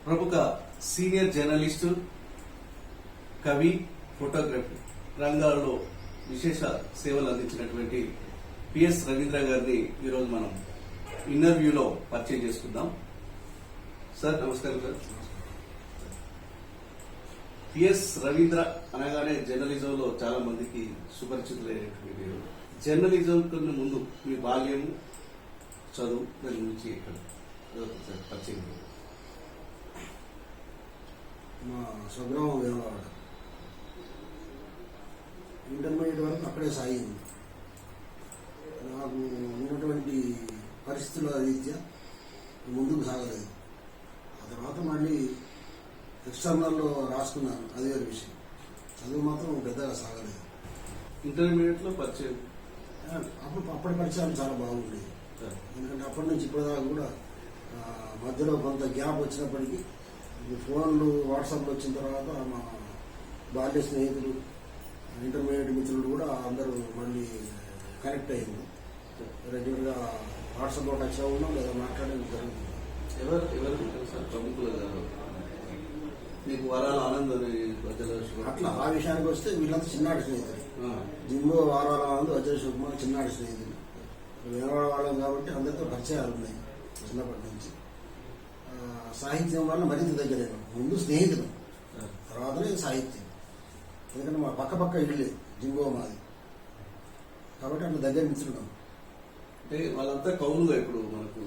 ప్రముఖ senior journalist, కవి, photography రంగాల్లో విశేష సేవలు అందించినటువంటి పిఎస్ రవీంద్ర గారిని ఈరోజు మనం ఇంటర్వ్యూలో పరిచయం చేసుకుందాం. సార్ నమస్కారం. సార్, పిఎస్ రవీంద్ర అనగానే జర్నలిజంలో చాలా మందికి సుపరిచితులైనటువంటి మీరు. జర్నలిజం కన్నా ముందు మీ బాల్యం, చదువు, దాని గురించి ఎక్కడ పరిచయం? మా స్వగ్రామం వేమవాడ. ఇంటర్మీడియట్ వరకు అక్కడే సాగింది. నాకు ఉన్నటువంటి పరిస్థితుల రీత్యా ముందుకు సాగలేదు. ఆ తర్వాత మళ్ళీ ఎక్స్టర్నల్లో రాసుకున్నాను, అది వేరే విషయం. చదువు మాత్రం పెద్దగా సాగలేదు. ఇంటర్మీడియట్ లో పరిచయం అప్పటి పరిచయాలు చాలా బాగుండేవి. ఎందుకంటే అప్పటి నుంచి ఇప్పటిదాకా కూడా మధ్యలో కొంత గ్యాప్ వచ్చినప్పటికీ ఫోన్లు, వాట్సాప్లు వచ్చిన తర్వాత మా బాల్య స్నేహితులు, ఇంటర్మీడియట్ మిత్రులు కూడా అందరూ మళ్ళీ కనెక్ట్ అయ్యింది. రెగ్యులర్గా వాట్సాప్లో టచ్ అవ్వడం లేదా మాట్లాడడం జరుగుతుంది. ఎవరు సార్ ప్రముఖులు మీకు వరాల ఆనందం అట్లా ఆ విషయానికి వస్తే వీళ్ళంతా చిన్నాటి స్నేహితులు. జిమ్మో వారాల ఆనంద్, వజ్ర శివకుమార్ చిన్నాటి స్నేహితులు. వేమవాడ వాళ్ళం కాబట్టి అందరితో పరిచయాలు ఉన్నాయి చిన్నప్పటి నుంచి. సాహిత్యం వల్ల మరింత దగ్గరే. ముందు స్నేహితులు, తర్వాతనే సాహిత్యం. ఎందుకంటే మా పక్క ఇళ్ళే జింగో మాది కాబట్టి అట్లా దగ్గర మిత్రున్నాం. అంటే వాళ్ళంతా కవులుగా ఇప్పుడు మనకు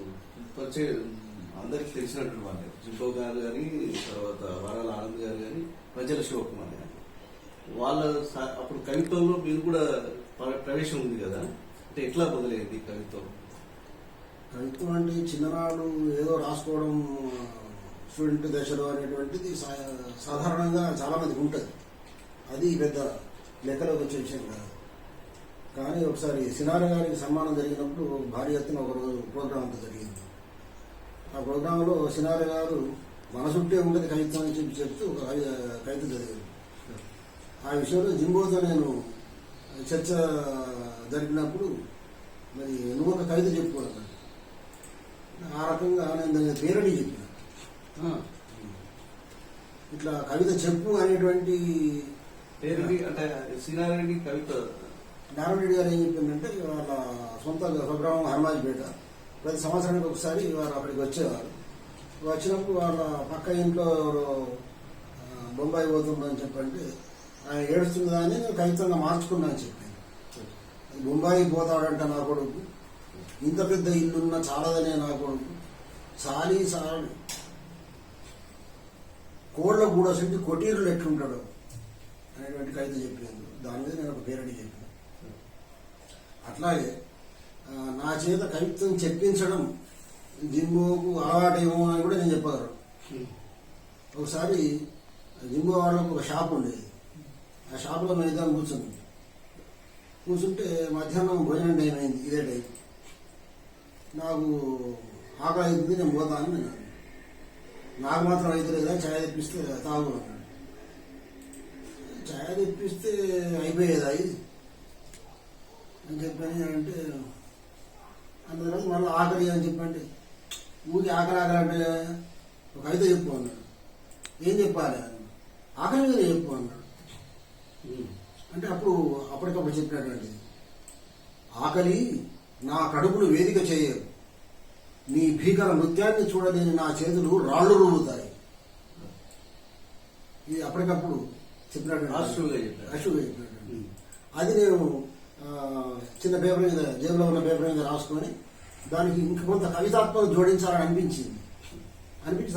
పరిచయం అందరికి తెలిసినట్టు వాళ్ళే. జింబో గారు కానీ, తర్వాత వరాల ఆనంద్ గారు కానీ, వజ్ర శివకుమార్ కానీ. వాళ్ళ అప్పుడు కవిత్వంలో మీరు కూడా ప్రవేశం ఉంది కదా, అంటే ఎట్లా మొదలైంది కవిత్వం? కవిత్వం అంటే చిన్ననాడు ఏదో రాసుకోవడం స్టూడెంట్ దశలో అనేటువంటిది సాధారణంగా చాలా మందికి ఉంటుంది. అది పెద్ద లెక్కలోకి వచ్చే విషయం కాదు. కానీ ఒకసారి సినార గారికి సన్మానం జరిగినప్పుడు భారీ ఎత్తున ఒక రోజు ప్రోగ్రాం అంతా జరిగింది. ఆ ప్రోగ్రాంలో సినార గారు మన చుట్టే ఉంటుంది కవిత్వం అని చెప్తూ ఒక కవిత జరిగింది. ఆ విషయంలో జింబోతో నేను చర్చ జరిపినప్పుడు మరి నువ్వు ఒక కవిత చెప్పుకోవాలి, ఆ రకంగా నేను దాని పేరడి చెప్పిన. ఇట్లా కవిత చెప్పు అనేటువంటి పేరడి అంటే శ్రీనారాయణ కవిత. నారాయణ గారు ఏం చెప్పిందంటే వాళ్ళ సొంత స్వగ్రామం హనుమాజ్పేట. ప్రతి సంవత్సరానికి ఒకసారి వారు అక్కడికి వచ్చేవారు. వచ్చినప్పుడు వాళ్ళ పక్క ఇంట్లో బొంబాయి పోతుందని చెప్పంటే ఆయన ఏడుస్తుందా అని నేను కవితంగా మార్చుకున్నా అని చెప్పాను. బొంబాయి పోతాడంట నా కొడుకు, ఇంత పెద్ద ఇల్లున్న చాలదనే నా కొడుకు, చాలీ చాలు కోళ్ల గూడసంటి కొటీరులు ఎట్లుంటాడు అనేటువంటి కవిత చెప్పాను. దాని మీద నేను ఒక పేరడి చెప్పాను. అట్లాగే నా చేత కవిత్వం చెప్పించడం జింబోకు అలవాటేమో అని కూడా నేను చెప్పగలను. ఒకసారి జింబో వాళ్ళకు ఒక షాప్ ఉండేది. ఆ షాపులో మేము ఇద్దరం కూర్చుంటే మధ్యాహ్నం భోజనం టైం అయింది. ఇదే టైం నాకు ఆకలి అవుతుంది, నేను పోతాను. నేను నాకు మాత్రం అయితే లేదా, ఛాయ్ తెప్పిస్తే తాగు అన్నాడు. ఛాయ్ తెప్పిస్తే అయిపోయేదా ఇది అని చెప్పాను. అంటే అందులో మళ్ళీ ఆకలి అని చెప్పండి, ఊరికి ఆకలి అంటే ఒక అయితే చెప్పు అన్నాడు. ఏం చెప్పాలి? ఆకలి మీద చెప్పు అన్నాడు. అంటే అప్పటికప్పుడు చెప్పినటువంటిది, ఆకలి నా కడుపును వేదిక చేయరు, నీ భీకర నృత్యాన్ని చూడలేని నా చేతులు రాళ్లు రువ్వుతాయి. ఇది అప్పటికప్పుడు చెప్పినటువంటి అశువుగా చెప్పినటువంటి. అది నేను చిన్న పేపర్ మీద, జేబులో ఉన్న పేపర్ మీద రాసుకొని దానికి ఇంక కొంత కవితాత్మకం జోడించాలని అనిపించి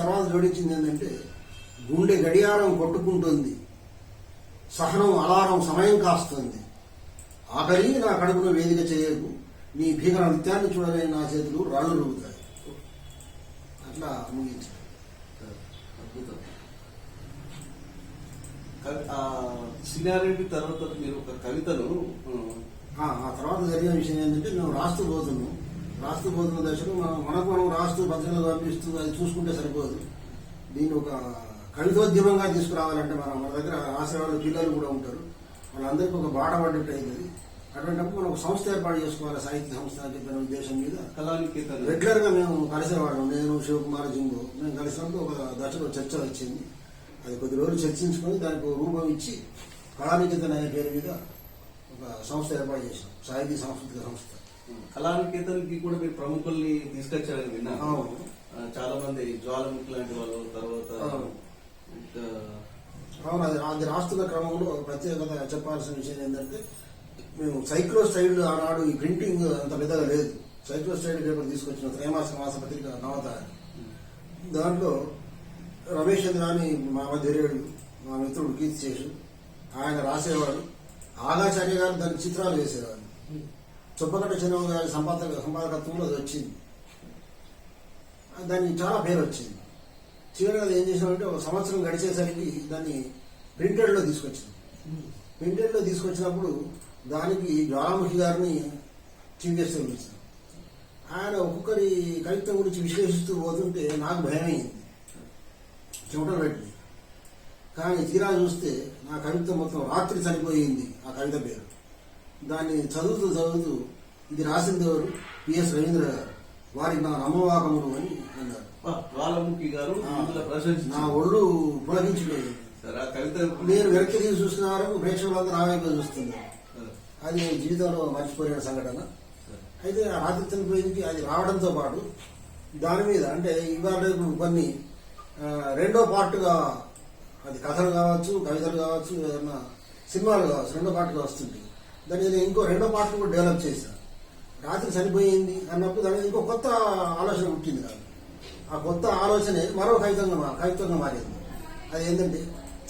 తర్వాత జోడించింది ఏంటంటే, గుండె గడియారం కొట్టుకుంటుంది, సహనం అలారం సమయం కాస్తుంది, ఆఖరి నా కడుపును వేదిక చేయకు, నీ భీకర నృత్యాన్ని చూడలేని నా చేతులు రాళ్ళు రుగుతాయి. అట్లా ముగించారు. అద్భుతం. సినారెడ్డి తర్వాత మీరు ఒక కవితను ఆ తర్వాత జరిగిన విషయం ఏంటంటే, మేము రాస్తూ పోతున్న దశలో మనం రాస్తూ పత్రికలు పంపిస్తూ అది చూసుకుంటే సరిపోదు. దీన్ని ఒక కవితోద్యమంగా తీసుకురావాలంటే మన దగ్గర రాసే వాళ్ళు పిల్లలు కూడా ఉంటారు, వాళ్ళందరికీ ఒక బాట పడ్డట్టు అవుతుంది. అటువంటిప్పుడు మనం ఒక సంస్థ ఏర్పాటు చేసుకోవాలి, సాహిత్య సంస్థ అని చెప్పిన ఉద్దేశం మీద కళానికేతన్ రెగ్యులర్ గా మేము కలిసేవాళ్ళం. నేను, శివకుమార్, జింబో మేము కలిసినప్పుడు ఒక దశలో చర్చ వచ్చింది. అది కొద్ది రోజులు చర్చించుకొని దానికి ఒక రూపం ఇచ్చి కళానికేతన్ అనే పేరు మీద ఒక సంస్థ ఏర్పాటు చేసాం, సాహితీ సాంస్కృతిక సంస్థ. కళానికేతన్ కి కూడా మీరు ప్రముఖుల్ని తీసుకొచ్చారని విన్నాను. అవును. చాలా మంది జ్వాలముఖి లాంటి వాళ్ళు, తర్వాత ఇంకా అవును, అది రాస్తున్న క్రమంలో ప్రత్యేకత చెప్పాల్సిన విషయం ఏంటంటే మేము సైక్లోస్టైల్ ఆనాడు ఈ ప్రింటింగ్ అంత పెద్దగా లేదు. సైక్లోస్టైల్ పేపర్ తీసుకొచ్చిన త్రైమాసిక మాసపత్రిక నవత. దాంట్లో రమేష్ చంద్ర అని మా మధ్యరేడు, మా మిత్రుడు కీర్తిశేషు, ఆయన రాసేవాడు. ఆగాచార్య గారు దానికి చిత్రాలు వేసేవాడు. చుప్పకట్ట చిన్నమ్మ గారి సంపాదకత్వంలో అది వచ్చింది. దానికి చాలా పేరు వచ్చింది. చివరిగా అది ఏం చేసామంటే ఒక సంవత్సరం గడిచేసరికి దాన్ని ప్రింటెడ్లో తీసుకొచ్చాం. ప్రింటెడ్లో తీసుకొచ్చినప్పుడు దానికి జ్వాలాముఖి గారిని చీఫ్ గెస్ట్ పిలిచాం. ఆయన ఒక్కొక్కరి కవిత్వం గురించి విశ్లేషిస్తూ పోతుంటే నాకు భయమైంది, చెమటలు పెట్టి. కానీ తీరా చూస్తే నా కవిత్వం మొత్తం రాత్రి చనిపోయింది ఆ కవిత పేరు. దాన్ని చదువుతూ ఇది రాసింది ఎవరు? పిఎస్ రవీంద్ర గారు. వారికి నా నమ్మవాకముడు అని అన్నారు. జ్వాలాముఖి గారు నా ఒళ్ళు పులకించిపోయింది. నేను వెనక్కి తీసి చూసిన వరకు ప్రేక్షకులంతా నా వైపు చూస్తున్నారు. అది జీవితంలో మర్చిపోయిన సంఘటన. అయితే ఆ రాత్రి చనిపోయింది అది రావడంతో పాటు దాని మీద అంటే ఇవాళ రేపు కొన్ని రెండో పార్ట్గా అది కథలు కావచ్చు, కవితలు కావచ్చు, ఏదన్నా సినిమాలు కావచ్చు, రెండో పార్ట్గా వస్తుంది. దాన్ని నేను ఇంకో రెండో పార్ట్ కూడా డెవలప్ చేశాను. రాత్రి చనిపోయింది అన్నప్పుడు దాని ఇంకో కొత్త ఆలోచన పుట్టింది కాదు. ఆ కొత్త ఆలోచనే మరో కవిత్వంగా మారింది. అది ఏంటంటే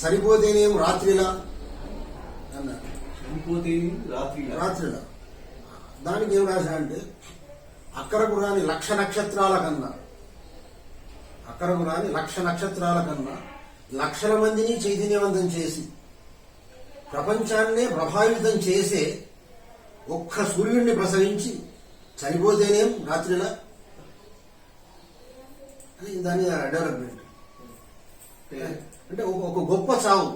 చనిపోతేనేం రాత్రిలా అన్నారు. రాత్రిలా దానికి ఏం రాశా అంటే అక్కరకు రాని లక్ష నక్షత్రాల కన్నా లక్షల మందిని చైతన్యవంతం చేసి ప్రపంచాన్నే ప్రభావితం చేసే ఒక్క సూర్యుడిని ప్రసవించి చనిపోతేనేం రాత్రిలా అని దాని డెవలప్మెంట్. అంటే ఒక గొప్ప చావు.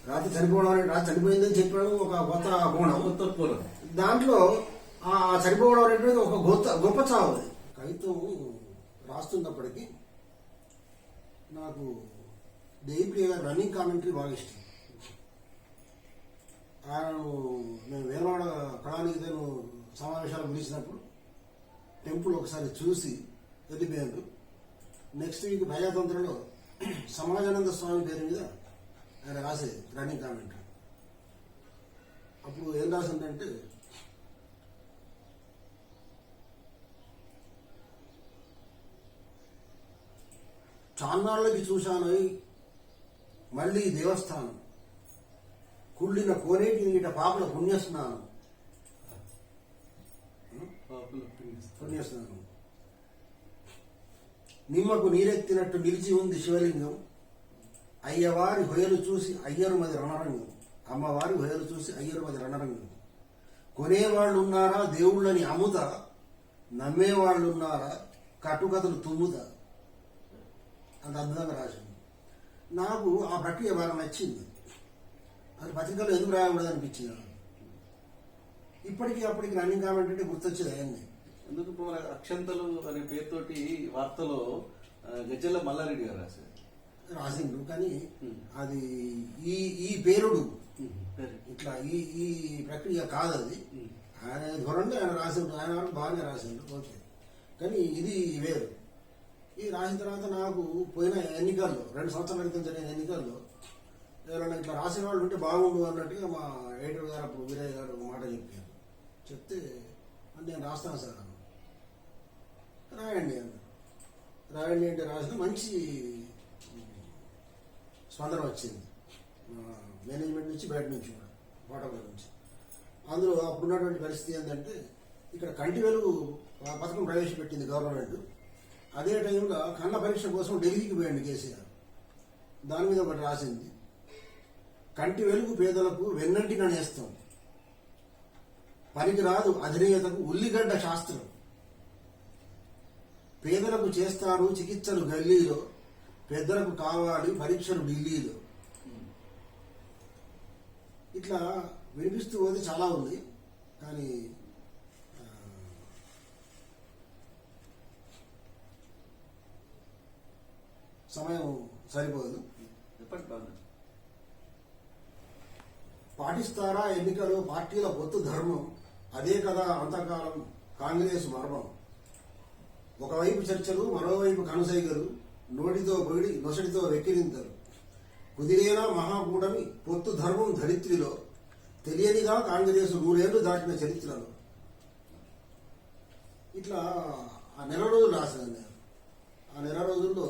రాత్రి చనిపోవడం అంటే రాత్రి చనిపోయిందని చెప్పడం ఒక కొత్త కోణం. దాంట్లో ఆ చనిపోవడం అనేటువంటి ఒక గొప్ప చావు. అది కవిత్వం రాస్తున్నప్పటికీ నాకు దేవిప్రియ గారి రన్నింగ్ కామెంటరీ బాగా ఇష్టం. ఆయన మేము వేలవాడ కళానికేతన్ సమావేశాలు పిలిచినప్పుడు టెంపుల్ ఒకసారి చూసి వెళ్ళిపోయారు. నెక్స్ట్ వీక్ ప్రజాతంత్రంలో సమాజానంద స్వామి పేరు మీద ఆయన రాసేది రన్నింగ్ కామెంటరీ. అప్పుడు ఏం రాసిందంటే చాన్నాళ్ళకి చూశాను మళ్ళీ దేవస్థానం, కుళ్ళిన కోనేటి నీట పాపల పుణ్యస్నానం. నిమ్మకు నీరెత్తినట్టు నిలిచి ఉంది శివలింగం, అయ్యవారి హొయలు చూసి అయ్యరు మది రణరంగం, అమ్మవారి హొయలు చూసి అయ్యరు మది రణరంగం. కొనేవాళ్ళున్నారా దేవుళ్ళని అముత, నమ్మేవాళ్ళున్నారా కట్టుకథలు తుమ్ముత. అంత అద్భుతంగా రాసింది. నాకు ఆ ప్రక్రియ బాగా నచ్చింది. అది పత్రికల్లో ఎందుకు రాయకూడదు అనిపించింది. ఇప్పటికీ అప్పటికి రన్నింగ్ కామెంట్ అంటే గుర్తొచ్చేది అయ్యింది. ఎందుకు ఇప్పుడు మన అక్షంతలు అనే పేరుతోటి వార్తలో గజ్జల మల్లారెడ్డి గారు రాసిండు. కానీ అది ఈ పేరుడు ఇట్లా ఈ ప్రక్రియ కాదు. అది ఆయన ధోరణి ఆయన రాసిండు. ఆయన వరకు బాగానే రాసిండు, ఓకే. కానీ ఇది వేరు. ఇది రాసిన తర్వాత నాకు పోయిన ఎన్నికల్లో 2 సంవత్సరాల క్రితం జరిగిన ఎన్నికల్లో ఎవరైనా ఇట్లా రాసిన వాళ్ళు ఉంటే బాగుండు అన్నట్టుగా మా ఎడిటర్ గారు అప్పుడు వీరయ్య గారు ఒక మాట చెప్పారు. చెప్తే నేను రాస్తాను సార్ అన్న. రాయండి అంటే రాసిన మంచి స్పందన వచ్చింది మేనేజ్మెంట్ నుంచి, బయట నుంచి కూడా, వాటర్ల నుంచి. అందులో అప్పుడున్నటువంటి పరిస్థితి ఏంటంటే ఇక్కడ కంటి వెలుగు పథకం ప్రవేశపెట్టింది గవర్నమెంట్. అదే టైంలో కళ్ళ పరీక్ష కోసం ఢిల్లీకి పోయండి కేసీఆర్. దాని మీద ఒకటి రాసింది, కంటి వెలుగు పేదలకు వెన్నంటిన నేస్తం, పనికిరాదు అధినేతకు ఉల్లిగడ్డ శాస్త్రం, పేదలకు చేస్తారు చికిత్సలు గల్లీలో, పెద్దలకు కావాలి పరీక్షలు ఢిల్లీలో. ఇట్లా వినిపిస్తూ పోతే చాలా ఉంది, కానీ సమయం సరిపోదు. చెప్పండి బాగా. పాటిస్తారా ఎన్నికలు పార్టీల పొత్తు ధర్మం, అదే కదా అంతకాలం కాంగ్రెస్ మర్మం. ఒకవైపు చర్చలు, మరోవైపు కనుసైగలు, నోటితో పొగిడి నొసటితో వెక్కిరింతలు. కుదిరేనా మహాకూటమి పొత్తు ధర్మం ధరిత్రిలో, తెలియనిగా కాంగ్రెస్ 100 ఏళ్లు దాటిన చరిత్రలో. ఇట్లా ఆ నెల రోజులు రాశాను నేను. ఆ నెల రోజుల్లో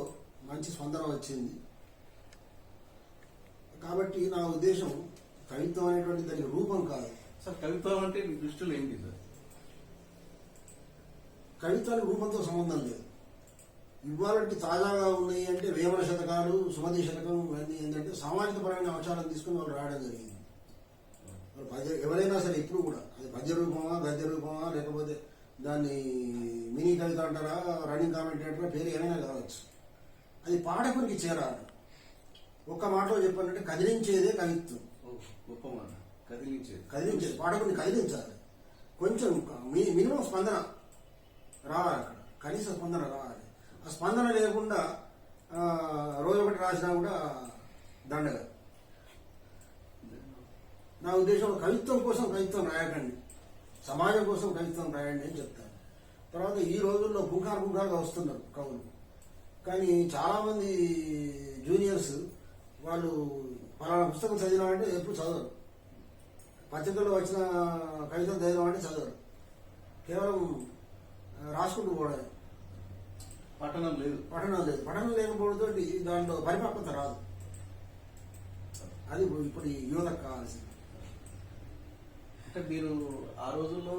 మంచి స్పందన వచ్చింది. కాబట్టి నా ఉద్దేశం కవిత్వం అనేటువంటి దాని రూపం కాదు. సార్ కవిత్వం అంటే మీ దృష్టిలో ఏంటి సార్? కవిత్వానికి రూపంతో సంబంధం లేదు. ఇవాళకి తాజాగా ఉన్నాయి అంటే వేమన శతకాలు, సుమతి శతకం, ఇవన్నీ ఏంటంటే సామాజిక పరమైన అంశాలను తీసుకుని వాళ్ళు రాయడం జరిగింది. ఎవరైనా సరే ఇప్పుడు కూడా అది పద్య రూపమా, గద్య రూపమా, లేకపోతే దాన్ని మినీ కవిత అంటారా, రన్నింగ్ కామెంట్ అంటారా, పేరు ఏమైనా కావచ్చు. అది పాఠకునికి చేరాలి. ఒక్క మాటలో చెప్పాలంటే కదిలించేదే కవిత్వం. గొప్ప మాట. కదిలించేది. కదిలించేది పాఠకుని కదిలించాలి. కొంచెం మినిమం స్పందన రావాలి, అక్కడ కనీస స్పందన రావాలి. ఆ స్పందన లేకుండా రోజు ఒకటి రాసినా కూడా దండగ. నా ఉద్దేశం కవిత్వం కోసం కవిత్వం రాయకండి, సమాజం కోసం కవిత్వం రాయండి అని చెప్తాను. తర్వాత ఈ రోజుల్లో పుంఖాలుగా వస్తున్నారు కవులు. కానీ చాలామంది జూనియర్స్ వాళ్ళు పలానా పుస్తకం చదివినామంటే ఎప్పుడు చదవరు. పత్రికల్లో వచ్చిన కవితలు చదివినా అంటే చదవరు. కేవలం రాసుకుంటూ పోవడమే. పఠనం లేదు. పఠనం లేకపోవడంతో దాంట్లో పరిపక్వత రాదు. అది ఇప్పుడు ఈ యువతకు కావాల్సింది. అంటే మీరు ఆ రోజుల్లో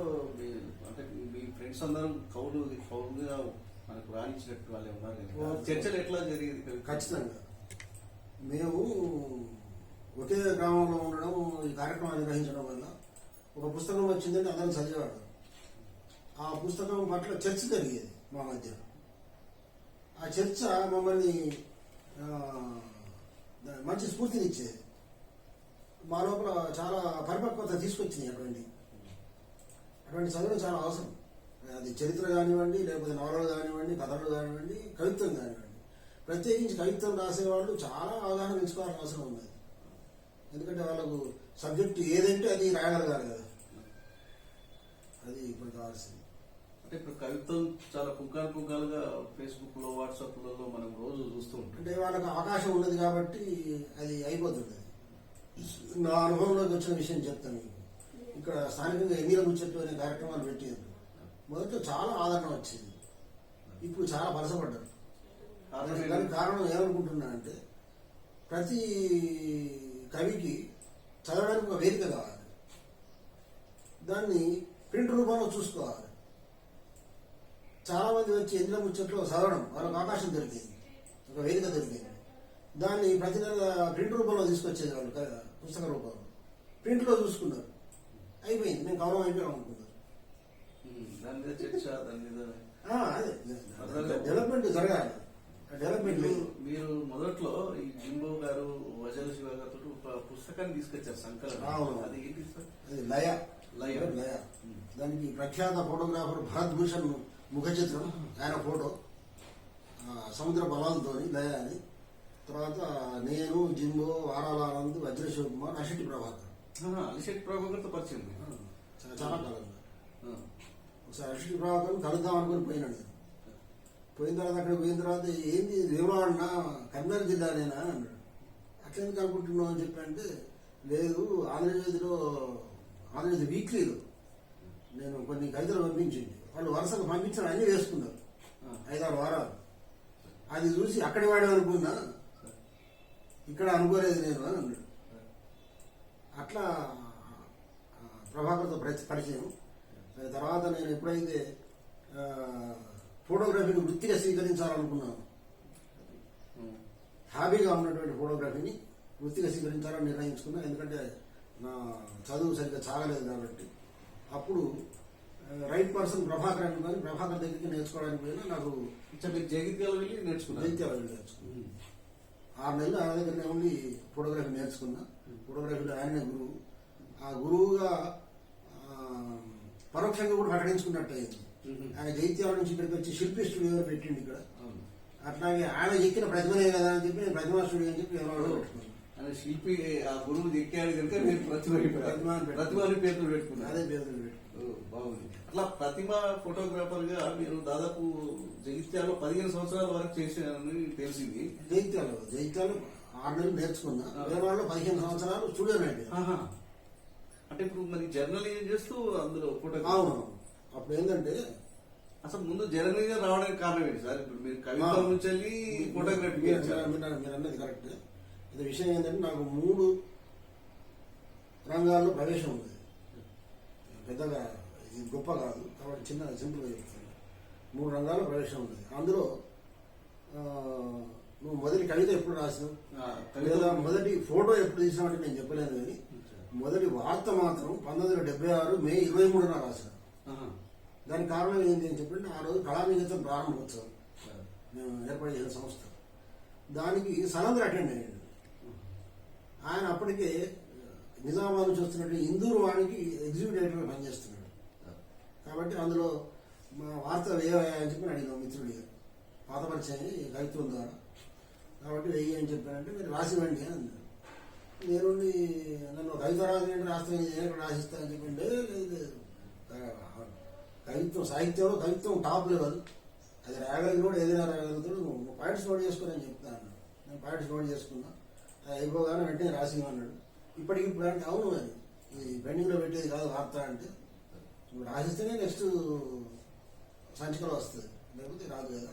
అంటే మీ ఫ్రెండ్స్ అందరూ కవులుగా మనకు రాణించినట్టు వాళ్ళే ఉన్నారు కదా. చర్చలు ఎట్లా జరిగేది? ఖచ్చితంగా మేము ఒకే గ్రామంలో ఉండడం, ఈ కార్యక్రమాలు నిర్వహించడం వల్ల ఒక పుస్తకం వచ్చిందని అందరం చదివాడు. ఆ పుస్తకం పట్ల చర్చ జరిగేది మా మధ్య. ఆ చర్చ మమ్మల్ని మంచి స్ఫూర్తినిచ్చేది. మా లోపల చాలా పరిపక్వత తీసుకొచ్చింది. అటువంటి చదువు చాలా అవసరం. అది చరిత్ర కానివ్వండి, లేకపోతే నవలలు కానివ్వండి, కథలు కానివ్వండి, కవిత్వం కానివ్వండి. ప్రత్యేకించి కవిత్వం రాసేవాళ్ళు చాలా అవగాహన పెంచుకోవాల్సిన అవసరం ఉన్నది. ఎందుకంటే వాళ్ళకు సబ్జెక్టు ఏదంటే అది రాయగలగాలి కదా. అది ఇప్పుడు కావాల్సింది. అంటే ఇప్పుడు కవిత్వం చాలా పుంకాలుగా ఫేస్బుక్ లో, వాట్సాప్ లలో మనం రోజు చూస్తూ ఉంటాం. అంటే వాళ్ళకి అవకాశం ఉన్నది కాబట్టి అది అయిపోతుంది. నా అనుభవంలోకి వచ్చిన విషయం చెప్తాను మీకు. ఇక్కడ స్థానికంగా ఎన్నిల ముచ్చట్లు అనే కార్యక్రమాలు పెట్టారు. మొదట్లో చాలా ఆదరణ వచ్చింది, ఇప్పుడు చాలా పలసపడ్డారు. దానికి కారణం ఏమనుకుంటున్నా అంటే ప్రతి కవికి చదవడానికి ఒక వేదిక కావాలి, దాన్ని ప్రింట్ రూపంలో చూసుకోవాలి. చాలా మంది వచ్చి ఎన్నిల ముచ్చట్లో చదవడం వాళ్ళకి అవకాశం దొరికింది, ఒక వేదిక దొరికింది. దాన్ని ప్రతి నెల ప్రింట్ రూపంలో తీసుకొచ్చేది వాళ్ళు, పుస్తక రూపంలో ప్రింట్లో చూసుకున్నారు. అయిపోయింది, మేము కవరం అయిపోయాం అనుకున్నారు. అదే డెవలప్మెంట్ జరగాలి. డెవలప్మెంట్ మీరు మొదట్లో ఈ జింబో గారు, వజల శివ గారితో ఒక పుస్తకాన్ని తీసుకొచ్చారు సంకలనం. అది ఏంటి సార్? అది లయ. దానికి ప్రఖ్యాత ఫోటోగ్రాఫర్ భరత్ భూషణ్ ముఖ చిత్రం, ఆయన ఫోటో సముద్ర బలాలతో లయ అని. తర్వాత నేను, జింబో, వారాల ఆనంద్, వజ్ర శివకుమార్, అశెట్టి ప్రభాకర్. అశెట్టి ప్రభాకర్తో పరిచయం చాలా కాలంగా. ఒకసారి అశెట్టి ప్రభాకర్ కలుద్దాం అనుకుని పోయినాడు. పోయిన తర్వాత అక్కడ పోయిన తర్వాత ఏంది వేమవాడనా, కర్నూలు జిల్లానేనా అన్నాడు. అట్లెందుకు అనుకుంటున్నావు అని చెప్పంటే, లేదు ఆంధ్రజ్యోతి వీక్లీలో నేను కొన్ని కవితలు పంపించింది. వాళ్ళు వరుసగా పంపించిన అన్ని వేసుకున్నారు 5-6 వారాలు. అది చూసి అక్కడి వాడే అనుకున్నా, ఇక్కడ అనుకోలేదు నేను అని అన్నాడు. అట్లా ప్రభాకర్తో పరిచయం. తర్వాత నేను ఎప్పుడైతే ఫోటోగ్రఫీని వృత్తిగా స్వీకరించాలనుకున్నాను, హాబీగా ఉన్నటువంటి ఫోటోగ్రఫీని వృత్తిగా స్వీకరించాలని నిర్ణయించుకున్నా. ఎందుకంటే నా చదువు సరిగ్గా సాగలేదు కాబట్టి. అప్పుడు రైట్ పర్సన్ ప్రభాకర్ అనుకుని ప్రభాకర్ దగ్గరికి నేర్చుకోవడానికి పోయినా నాకు జగిత్యాల వెళ్ళి నేర్చుకున్నాను. 6 నెలలు ఆయన దగ్గరనే ఉండి ఫోటోగ్రఫీ నేర్చుకున్నా. ఫోటోగ్రఫీలో ఆయనే గురువు. ఆ గురువుగా ఆ, పరోక్షంగా కూడా ప్రకటించుకున్నట్టు అయింది. ఆయన జైత్యాల నుంచి ఇక్కడికి వచ్చి శిల్పి స్టూడియో పెట్టిండు ఇక్కడ. అవును. అట్లాగే ఆయన చెక్కిన ప్రతిమనే కదా అని చెప్పి నేను ప్రతిమా స్టూడియో అని చెప్పి ఎవరో పెట్టుకున్నాను. ఆయన శిల్పి ఆ గురువు దిక్కాడు కనుక మీరు ప్రతిమ ప్రతిమ అని పేర్లు పెట్టుకున్నారు. అదే పేరు పెట్టుకున్నాను. బాగుంది. అట్లా ప్రతిమ ఫోటోగ్రాఫర్ గా మీరు దాదాపు జగిత్యాలలో 15 సంవత్సరాల వరకు చేశారని తెలిసింది. జైత్యాలు 6 నెలలు నేర్చుకున్నా. వేరేవాళ్ళు 15 సంవత్సరాలు స్టూడియో నడిపి. ఆహా. అంటే ఇప్పుడు మరి జర్నలిజం చేస్తూ అందులో ఫోటోగ్రాఫీ. అవును. అప్పుడు ఏంటంటే అసలు ముందు జర్నలిజం రావడానికి కారణం ఏంటి సార్? ఇప్పుడు మీరు కవిత నుంచి వెళ్ళి ఫోటోగ్రఫీ మీరు అన్నది కరెక్ట్. ఇది విషయం ఏంటంటే నాకు 3 రంగాల్లో ప్రవేశం ఉంది. పెద్దగా ఇది గొప్ప కాదు కాబట్టి చిన్న సింపుల్గా చెప్తాను. 3 రంగాల్లో ప్రవేశం ఉంది. అందులో నువ్వు మొదటి కవిత ఎప్పుడు రాసినావు, లేదా మొదటి ఫోటో ఎప్పుడు తీసినావు నేను చెప్పలేను. కానీ మొదటి వార్త మాత్రం 1976 మే 23న రాసిన. దానికి కారణం ఏంటి అని చెప్పండి, ఆ రోజు కళానికేతన ప్రారంభోత్సవం మేము ఏర్పాటు చేసిన సంస్థ. దానికి సనంద్ర అటెండ్ అయ్యాడు. ఆయన అప్పటికే నిజామాబాద్ నుంచి వస్తున్నట్టు ఇందూరు వాడికి ఎగ్జిక్యూటివ్ డైరెక్టర్గా పనిచేస్తున్నాడు. కాబట్టి అందులో మా వార్త వేయాలి అని చెప్పి అడిగినాం మిత్రుడిగా, పాత పరిచయం కవిత్వం ద్వారా. కాబట్టి వెయ్యి అని చెప్పానంటే మీరు రాసివ్వండి అని అన్నారు. నేను నన్ను కవిత రాసినట్టు రాస్తాను రాసిస్తా అని చెప్పండి. లేదు, కవిత్వం సాహిత్యంలో కవిత్వం టాప్ లెవెల్, అది రాయగలిగి కూడా ఏదైనా రాయగలుగుతాడు, నువ్వు పాయింట్స్ నోట్ చేసుకుని అని చెప్తాను. నేను పాయింట్స్ నోట్ చేసుకున్నా. అది అయిపోగానే వెంటనే రాసిమన్నాడు. ఇప్పటికి ఇప్పుడు అంటే అవును అని ఈ పెండింగ్లో పెట్టేది కాదు వార్త అంటే, ఇప్పుడు రాసిస్తేనే నెక్స్ట్ సంచికలో వస్తుంది, లేకపోతే రాదు కదా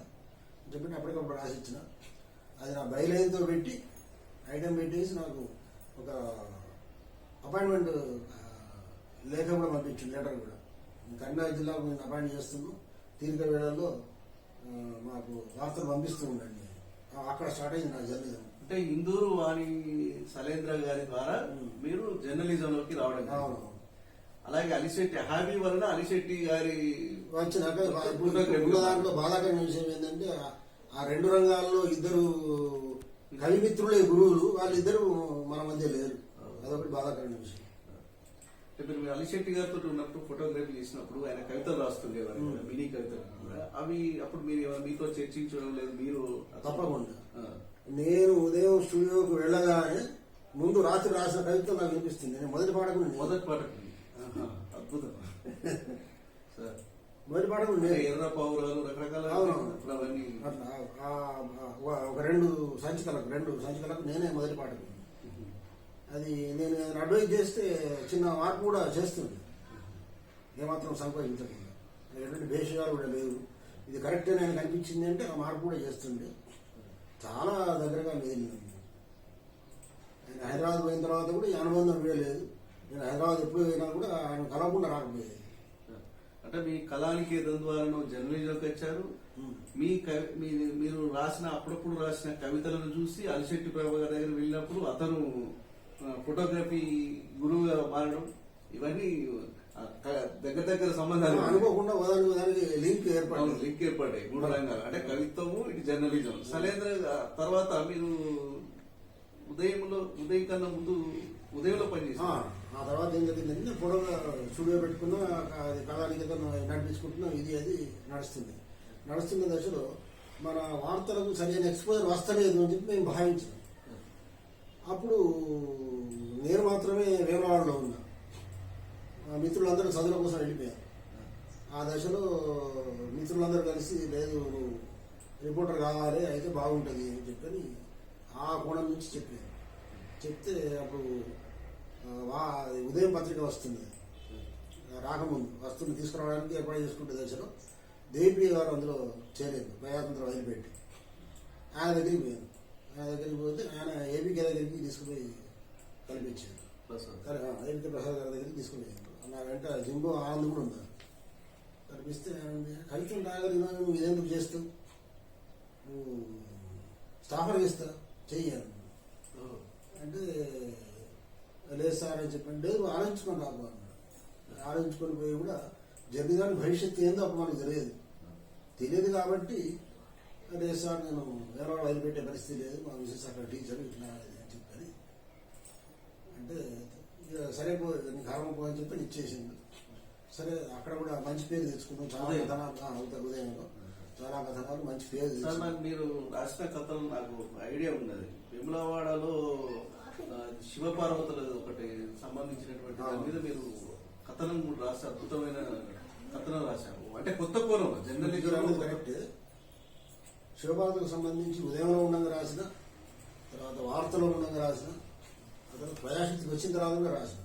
అని చెప్పి అప్పటికప్పుడు రాసిచ్చిన. అది నా బయలైన్తో పెట్టి ఐటమ్ పెట్టేసి నాకు ఒక అపాయింట్మెంట్ లేఖ కూడా పంపించింది, లెటర్ కూడా. కరీంనగర్ జిల్లాకు నేను అపాయింట్ చేస్తున్నాను, తీరిక వేళల్లో మాకు వార్తలు పంపిస్తూ ఉండండి. అక్కడ స్టార్ట్ అయింది నా జర్నలిజం. అంటే ఇందూరు వాణి సలేంద్ర గారి ద్వారా మీరు జర్నలిజంలోకి రావడం. అవును. అలాగే అలిశెట్టి హాబీ వలన అలిశెట్టి గారి వచ్చినాక దాంట్లో బాధాకరమైన విషయం ఏంటంటే ఆ 2 రంగాల్లో 2 కవిమిత్రులే గురువులు, వాళ్ళిద్దరూ మన మధ్య లేరు. అదొకటి బాధాకరమైన విషయం. మీరు అలిశెట్టి గారితో ఉన్నప్పుడు ఫోటోగ్రఫీ చేసినప్పుడు ఆయన కవితలు రాస్తుండేవారు, మినీ కవితలు కూడా. అవి అప్పుడు మీరు మీతో చర్చించడం లేదు? మీరు తప్పకుండా. నేను ఉదయం స్టూడియోకి వెళ్ళగానే ముందు రాత్రి రాసిన కవిత నాకు వినిపిస్తుంది. నేను మొదటి పాటకు అద్భుతం సార్. మొదటి పాటకు ఎర్ర పౌరాలు రకరకాల ఒక 2 సంచికలకు నేనే మొదటి పాటకు. అది నేను అడ్వైజ్ చేస్తే చిన్న మార్పు కూడా చేస్తుంది, ఏమాత్రం సంకోచించకుండా. ఎటువంటి భేషజాలు కూడా లేవు. ఇది కరెక్టే నేను కనిపించింది అంటే ఆ మార్పు కూడా చేస్తుండే. చాలా దగ్గరగా లేదు. ఆయన హైదరాబాద్ పోయిన తర్వాత కూడా ఈ అనుబంధం లేదు. నేను హైదరాబాద్ ఎప్పుడు పోయినా కూడా ఆయన కలవకుండా రాకపోయేది. అంటే మీ కళానికేతన్ ద్వారా జర్నలిజంకి వచ్చారు. మీరు రాసిన అప్పుడప్పుడు రాసిన కవితలను చూసి అలిశెట్టి ప్రభు గారి దగ్గర వెళ్ళినప్పుడు అతను ఫోటోగ్రఫీ గురువుగా మారడం, ఇవన్నీ దగ్గర సంబంధాలు అనుకోకుండా ఉదానికి లింక్ ఏర్పడ్డాయి. 3 రంగాలు అంటే కవిత్వము, ఇటు జర్నలిజం. సలేంద్ర తర్వాత మీరు ఉదయం కన్నా ముందు ఉదయంలో పనిచేస్తారు. ఆ తర్వాత ఏం జరిగిందంటే ఫోటో స్టూడియో పెట్టుకున్నా, అది కళానికేతన్ నడిపించుకుంటున్నా, ఇది అది నడుస్తున్న దశలో మన వార్తలకు సరైన ఎక్స్పోజర్ వస్తలేదు అని చెప్పి మేము భావించాం. అప్పుడు నేను మాత్రమే వేమవాడలో ఉన్నా, మిత్రులందరూ చదువుల కోసం వెళ్ళిపోయారు. ఆ దశలో మిత్రులందరూ కలిసి లేదు రిపోర్టర్ కావాలి అయితే బాగుంటుంది అని చెప్పని ఆ కోణం నుంచి చెప్పాను. చెప్తే అప్పుడు ఉదయం పత్రిక వస్తుంది, రాకముందు వస్తుంది తీసుకురావడానికి ఏర్పాటు చేసుకుంటే దశలో దేవి గారు అందులో చేరేది, ప్రజాతంత్రం వదిలిపెట్టి ఆయన దగ్గరికి పోయాను. ఆయన దగ్గరికి పోతే ఆయన ఏపీకే దగ్గరికి తీసుకుపోయి కల్పించారు. ఏపీకే ప్రసాద్ గారి దగ్గరికి తీసుకుపోయాను. నా వెంట జింబో ఆనందం కూడా ఉన్నారు. కనిపిస్తే కవిత్వం రాగలి నువ్వు ఇదేందుకు చేస్తావు, నువ్వు స్టాఫర్ చేస్తా చెయ్యాను అంటే లేదు సార్ అని చెప్పండి. లేదు ఆలోచించుకొని రాబో అన్నాడు. ఆలోచించుకొని పోయి కూడా జర్నలిజం భవిష్యత్తు ఏందో అప్పుడు మనకు తెలియదు కాబట్టి లేదు సార్ నేను వేరే వదిలిపెట్టే పరిస్థితి లేదు, మా మిసెస్ అక్కడ టీచర్ ఇట్లా అని చెప్పని అంటే సరే నీకు హారం పో అని చెప్పి ఇచ్చేసిండు. సరే అక్కడ కూడా మంచి పేరు తెచ్చుకున్నాం. చాలా కథనాలు ఉదయంలో చాలా కథనాలు మంచి పేరు సార్ తెచ్చుకున్నాం. నాకు మీరు రాసిన కథలు నాకు ఐడియా ఉన్నది. వేములవాడలో శివపార్వతులు ఒకటి సంబంధించినటువంటి దాని మీద మీరు కథనం కూడా రాసి అద్భుతమైన కథనం రాశారు. అంటే కొత్త కోణం జనరల్ కరెక్ట్. శివపార్వతులకు సంబంధించి ఉదయంలో ఉండగా రాసిన, తర్వాత వార్తలో ఉండగా రాసిన, తర్వాత ప్రజాశక్తికి వచ్చిన తర్వాత రాసిన.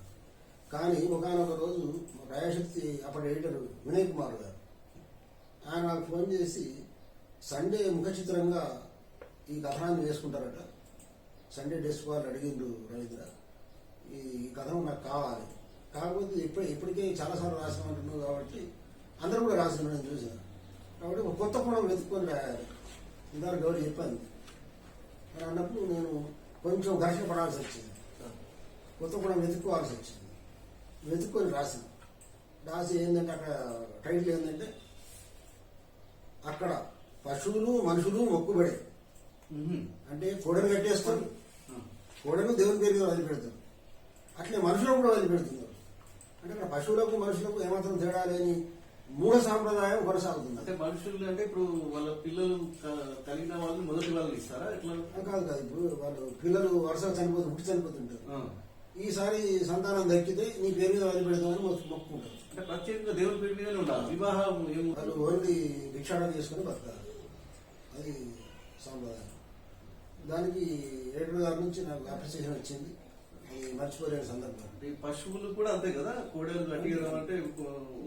కానీ ఒకనొక రోజు మా ప్రజాశక్తి అప్పటి ఎడిటర్ వినయ్ కుమార్ గారు ఆయన నాకు ఫోన్ చేసి సండే ముఖ చిత్రంగా ఈ కథనాన్ని వేసుకుంటారట. సండే డెస్క్ వాళ్ళు అడిగిండు రవీంద్ర, ఈ కథనం నాకు కావాలి, కాకపోతే ఇప్పటికే చాలాసార్లు రాసినామంటున్నావు కాబట్టి అందరూ కూడా రాసిన నేను చూసాను కాబట్టి ఒక కొత్త కోణం వెతుక్కొని రాయాలి. ఇందాక గౌరవ చెప్పాను అని అన్నప్పుడు నేను కొంచెం ఘర్షణ పడాల్సి వచ్చింది. కొత్త కోణం వెతుక్కోవాల్సి వచ్చింది. వెతుక్కొని రాసి ఏంటంటే అక్కడ టైటిల్ ఏంటంటే అక్కడ పశువులు మనుషులు మొక్కుబడే. అంటే కోడలు కట్టేస్తారు, కోడలు దేవుని పేరు మీద వదిలిపెడతారు, అట్లే మనుషులకు కూడా వదిలిపెడుతున్నారు. అంటే అక్కడ పశువులకు మనుషులకు ఏమాత్రం తేడా లేని మూఢ సాంప్రదాయం కొనసాగుతుంది. అంటే మనుషులు అంటే ఇప్పుడు వాళ్ళ పిల్లలు కలిగిన వాళ్ళు మొదటి వాళ్ళని ఇస్తారా ఎట్లా? కాదు. ఇప్పుడు వాళ్ళు పిల్లలు వరుసగా పుట్టి చనిపోతుంటారు. ఈసారి సంతానం దక్కితే నీ పేరు మీద వదిలిపెడతామని మొక్కుకుంటారు. అంటే ప్రత్యేకంగా దేవుని పేరు మీదనే ఉండాలి. వివాహం వాళ్ళు ఓన్లీ భిక్షాటన చేసుకుని బతకాలి, అది సాంప్రదాయం. దానికి ఎడిటర్ గారి నుంచి నాకు అప్రిసియేషన్ వచ్చింది. అది మర్చిపోలేని సందర్భం. అంటే పశువులు కూడా అంతే కదా, కోడలు కట్టియడం అంటే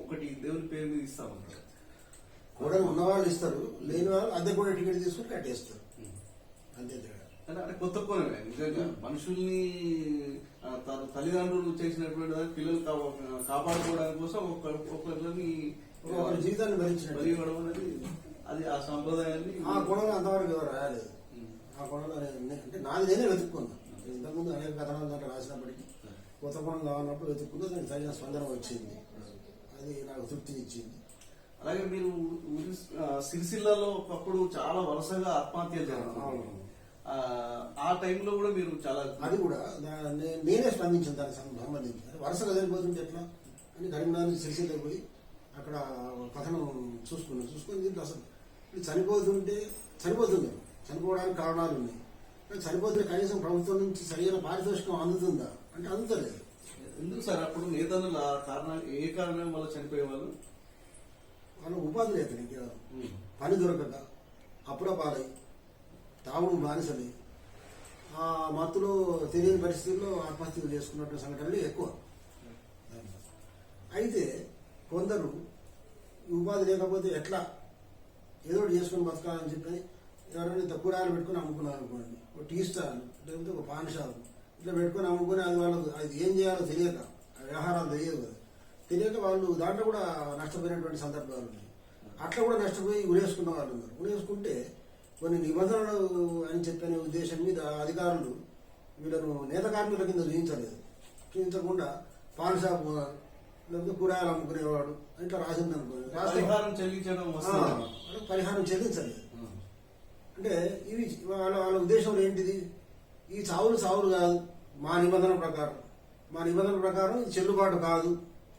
ఒకటి దేవుని పేరు మీద ఇస్తామంటారు. కోడలు ఉన్నవాళ్ళు ఇస్తారు, లేని వాళ్ళు అద్దె కూడా టికెట్ తీసుకుని కట్టేస్తారు, అంతే తేడా. అంటే కొత్త కోణమే నిజంగా. మనుషుల్ని తల్లిదండ్రులు చేసినటువంటి పిల్లలు కాపాడుకోవడానికి కోసం ఒకరిని ఒకరి జీవితాన్ని ఇవ్వడం అనేది అది ఆ సంప్రదాయాన్ని ఆ కోణంలో అంతవరకు ఎవరు రాయలేదు. ఆ కోణంలో అంటే నాది నేనే వెతుక్కున్నా. ఇంతకుముందు అనేక కథనాలు దాంట్లో రాసినప్పటికీ కొత్త కోణం కావాలన్నప్పుడు వెతుక్కుందో దానికి తగిన స్పందన వచ్చింది. అది నాకు తృప్తిని ఇచ్చింది. అలాగే మీరు సిరిసిల్లలో ఒకప్పుడు చాలా వరుసగా ఆత్మహత్యలు జరిగాయి. ఆ టైంలో కూడా మీరు చాలా అది కూడా నేనే స్పందించాను దానికి సంబంధించి. వరుసగా చనిపోతుంటే ఎట్లా అని కరీంనగర్ నుంచి సిరిసిల్లకు పోయి అక్కడ కథనం చూసుకుని దీంట్లో అసలు చనిపోతున్నారు, చనిపోవడానికి కారణాలు ఉన్నాయి. చనిపోతే కనీసం ప్రభుత్వం నుంచి సరైన పారితోషికం అందుతుందా అంటే అందుతలేదు. ఎందుకు సార్ అప్పుడు నేతలు కారణాలు ఏ కారణం వల్ల చనిపోయేవాళ్ళు? వాళ్ళ ఉపాధి లేదు, పని దొరకక అప్పుడ పాలై తాగుడు బానిసలి ఆ మత్తులో తెలియని పరిస్థితుల్లో ఆత్మహత్యలు చేసుకున్నట్టు సంఘటనలు ఎక్కువ. అయితే కొందరు ఉపాధి లేకపోతే ఎట్లా ఏదో చేసుకుని బతకాలని చెప్పి ఎవరైనా ఇంత కూరగాయలు పెట్టుకుని అమ్ముకున్నారు అనుకోండి, ఒక టీ స్టాల్ లేకపోతే ఒక పాన్ షాప్ ఇట్లా పెట్టుకుని అమ్ముకుని అది వాళ్ళకు అది ఏం చేయాలో తెలియక, వ్యవహారాలు తెలియదు కదా, తెలియక వాళ్ళు దాంట్లో కూడా నష్టపోయినటువంటి సందర్భాలు ఉన్నాయి. అట్లా కూడా నష్టపోయి ఉరేసుకున్న వాళ్ళు ఉన్నారు. ఉరేసుకుంటే కొన్ని నిబంధనలు అని చెప్పనే ఉద్దేశం మీద అధికారులు వీళ్ళను నేత కార్మికుల కింద చూపించకుండా పాన్ షాప్ లేకపోతే కూరగాయలు అమ్ముకునేవాడు ఇట్లా రాసింది అనుకోండి, పరిహారం చెల్లించలేదు. అంటే ఇవి వాళ్ళ ఉద్దేశంలో ఏంటిది, ఈ చావులు కాదు, మా నిబంధన ప్రకారం ఇది చెల్లుబాటు కాదు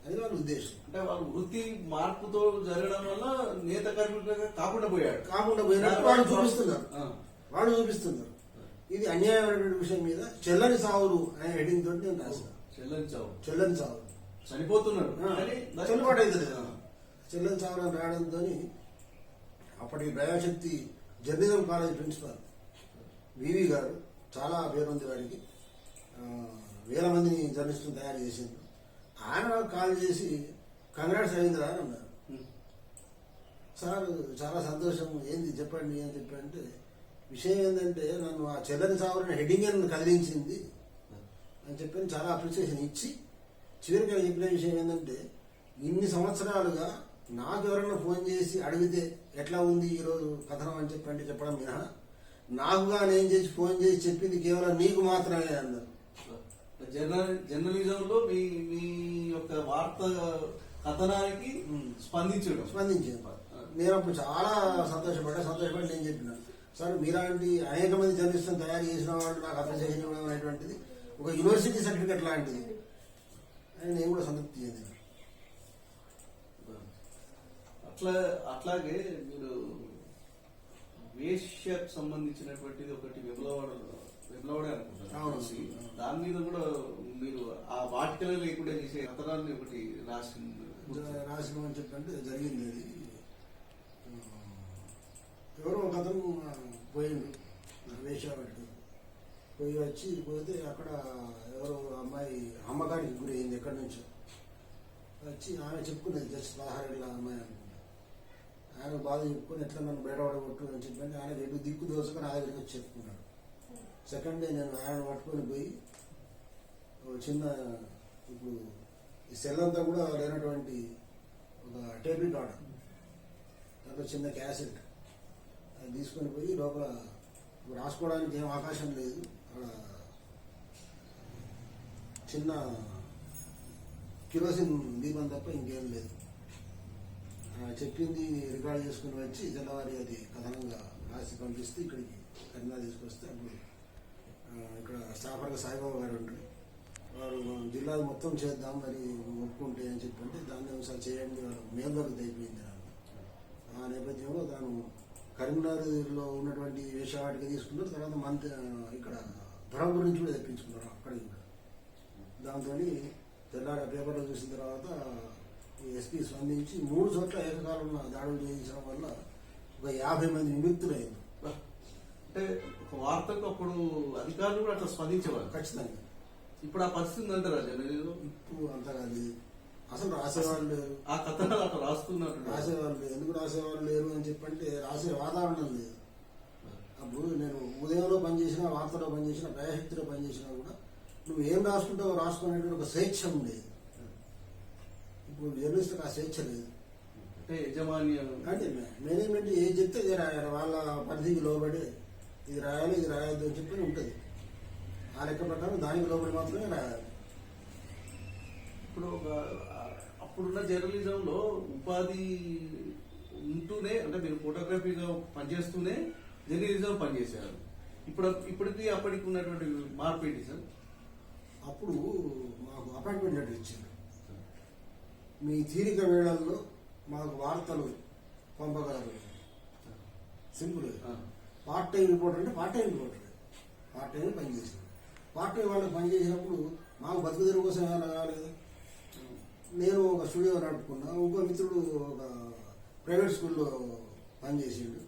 అని వాళ్ళ ఉద్దేశం. అంటే వాళ్ళు వృత్తి మార్పుతో జరగడం వల్ల నేత కార్మికులుగా కాకుండా పోయినట్టు వాళ్ళు చూపిస్తున్నారు. ఇది అన్యాయమైనటువంటి విషయం మీద చెల్లని సావులు అనే హెడింగ్ తోటి నేను రాసిన. చెల్లని చావు చనిపోతున్నారు, చెల్లుబాటు అవుతుంది. చెల్లని చావులు అని రాయడంతో అప్పటి ప్రజాశక్తి జర్నలిజం కాలేజ్ ప్రిన్సిపాల్ వివి గారు, చాలా పేరుంది వారికి, వేల మందిని జర్నలిస్టులు తయారు చేసింది. ఆయన కాల్ చేసి కంగ్రాట్స్ రవీంద్ర అని అన్నారు. సార్ చాలా సంతోషం, ఏంది చెప్పండి అని చెప్పంటే విషయం ఏంటంటే నన్ను ఆ చెల్లని సావులని హెడ్డింగ్ నన్ను కదిలించింది అని చెప్పి చాలా అప్రిసియేషన్ ఇచ్చి చివరికి ఆయన చెప్పిన విషయం ఏంటంటే ఇన్ని సంవత్సరాలుగా నాకు ఎవరైనా ఫోన్ చేసి అడిగితే ఎట్లా ఉంది ఈరోజు కథనం అని చెప్పండి చెప్పడం మినహా నాకుగా నేను చేసి ఫోన్ చేసి చెప్పింది కేవలం నీకు మాత్రమే అన్నారు. జర్నలిజంలో మీ యొక్క వార్త కథనానికి స్పందించాను. నేను అప్పుడు చాలా సంతోషపడి నేను చెప్పిన సార్ మీలాంటి అనేక మంది జర్నలిస్టులను తయారు చేసిన వాళ్ళు నాకు అప్రిసియేషన్ ఇవ్వడం అనేటువంటిది ఒక యూనివర్సిటీ సర్టిఫికెట్ లాంటిది. అని నేను కూడా సంతృప్తి చెందిన. అట్లాగే మీరు వేశ్యకు సంబంధించినటువంటిది ఒకటి విప్లవాడే అనుకుంటారు. అవును. దాని మీద కూడా మీరు ఆ వాటికలో లేకుండా చేసే కథనాన్ని ఒకటి రాసిన అని చెప్పంటే జరిగింది. అది ఎవరో ఒక అతను పోయిండు వేశ్యావాడికి పోతే అక్కడ ఎవరో అమ్మాయి అమ్మగారికి గురైంది ఎక్కడి నుంచో వచ్చి ఆమె చెప్పుకునేది జస్ట్ 16 ఏళ్ళ అమ్మాయి అనుకుంటా. ఆయన బాధ చెప్పుకొని ఎట్లా నన్ను బయటపడగొట్టు అని చెప్పండి ఆయన ఎటు దిక్కు దోచుకొని నా దగ్గరికి వచ్చి చెప్పుకున్నాడు. సెకండ్ డే నేను ఆయన పట్టుకొని పోయి చిన్న ఇప్పుడు ఈ సెల్ అంతా కూడా లేనటువంటి ఒక టేప్ రికార్డర్ దాంట్లో చిన్న క్యాసెట్ అది తీసుకొని పోయి లోపల రాసుకోవడానికి ఏం అవకాశం లేదు, అక్కడ చిన్న కిరోసిన్ దీపం తప్ప ఇంకేం లేదు. చెప్పింది రికార్డ్ చేసుకుని వచ్చి తెల్లవారి అది కథనంగా రాసి పంపిస్తే ఇక్కడికి కరీంనగర్ తీసుకొస్తే అప్పుడు ఇక్కడ స్టాఫర్గా సాయిబాబా గారు ఉంటారు. వారు జిల్లాలు మొత్తం చేద్దాం మరి ఒప్పుకుంటే అని చెప్పంటే దాన్ని ఒకసారి చేయండి వాళ్ళు మేల్లోకి అయిపోయింది నాకు. ఆ నేపథ్యంలో తాను కరీంనగర్లో ఉన్నటువంటి వేషవాటికి తీసుకున్నారు. తర్వాత ఇక్కడ ధర్మపురి నుంచి కూడా తెప్పించుకున్నారు అక్కడికి కూడా. దాంతో తెల్లారి పేపర్లో చూసిన తర్వాత ఎస్పీ స్పందించి 3 చోట్ల ఏకకాలంలో దాడులు చేయించడం వల్ల ఒక 50 మంది నిమిత్తులైంది. అంటే ఒక వార్తకు అప్పుడు అధికారులు కూడా అట్లా స్పందించేవారు ఖచ్చితంగా. ఇప్పుడు ఆ పరిస్థితి అంటారా జర్నలిజంలో? ఇప్పుడు అంతగా లేదు, అసలు రాసేవాళ్ళు లేరు. ఆ కథనాలు అట్లా రాస్తున్నారు రాసేవాళ్ళు లేరు. ఎందుకు రాసేవాళ్ళు లేరు అని చెప్పంటే రాసే వాతావరణం లేదు. అప్పుడు నేను ఉదయంలో పనిచేసినా, వార్తలో పనిచేసినా, ప్రయాశక్తిలో పనిచేసినా కూడా నువ్వు ఏం రాసుకుంటావో రాసుకునేటువంటి ఒక స్వేచ్ఛ ఉండేది. ఇప్పుడు జర్నలిస్ట్కి ఆ స్వేచ్ఛ లేదు. అంటే యజమాన్యం అంటే మేనేజ్మెంట్ ఏది చెప్తే ఇది రాయాలి, వాళ్ళ పరిధికి లోబడి ఇది రాయాలి ఇది రాయొద్దు అని చెప్పి ఉంటుంది. ఆ లెక్క ప్రకారం దానికి లోబడి మాత్రమే రాయాలి. ఇప్పుడు అప్పుడున్న జర్నలిజంలో ఉపాధి ఉంటూనే, అంటే మీరు ఫోటోగ్రఫీగా పనిచేస్తూనే జర్నలిజం పనిచేశారు. ఇప్పటికి అప్పటికి ఉన్నటువంటి మార్పు ఏంటి సార్? అప్పుడు మాకు అపాయింట్మెంట్ లెటర్ ఇచ్చారు. మీ తీరిక వేళల్లో మాకు వార్తలు పంపగలరు. సింపుల్. పార్ట్ టైం రిపోర్టర్ అంటే part time reporter, part time పనిచేసింది. పార్ట్ టైం వాళ్ళకి పనిచేసినప్పుడు మాకు బతుకు తెరువు కోసం ఏమైనా కాలేదు. నేను ఒక స్టూడియో నడుపుకున్నా, ఇంకో మిత్రుడు ఒక ప్రైవేట్ స్కూల్లో పనిచేసిండు,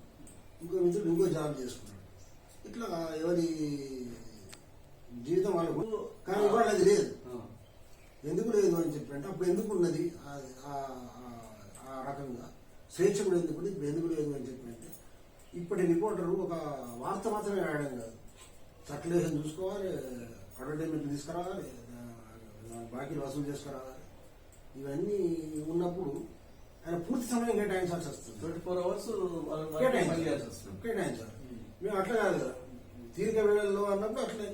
ఇంకో మిత్రుడు ఇంకో జాబ్ చేసుకున్నాడు. ఇట్లా ఎవరి జీవితం వాళ్ళకు. కానీ ఇవాళ అది లేదు. ఎందుకు లేదు అని చెప్పంటే అప్పుడు ఎందుకు ఉన్నది ఆ రకంగా స్వేచ్ఛ కూడా ఎందుకు, ఇప్పుడు ఎందుకు లేదు అని చెప్పంటే ఇప్పటి రిపోర్టరు ఒక వార్త మాత్రమే రాయడం కాదు, సర్క్యులేషన్ చూసుకోవాలి, అడ్వర్టైజ్మెంట్ తీసుకురావాలి, బాకీలు వసూలు చేసుకురావాలి. ఇవన్నీ ఉన్నప్పుడు ఆయన పూర్తి సమయం కేటాయించాల్సి వస్తుంది. 24 hours కేటాయించాలి. మేము అట్లా కాదు కదా, తీరిక వేళల్లో అన్నప్పుడు అట్లే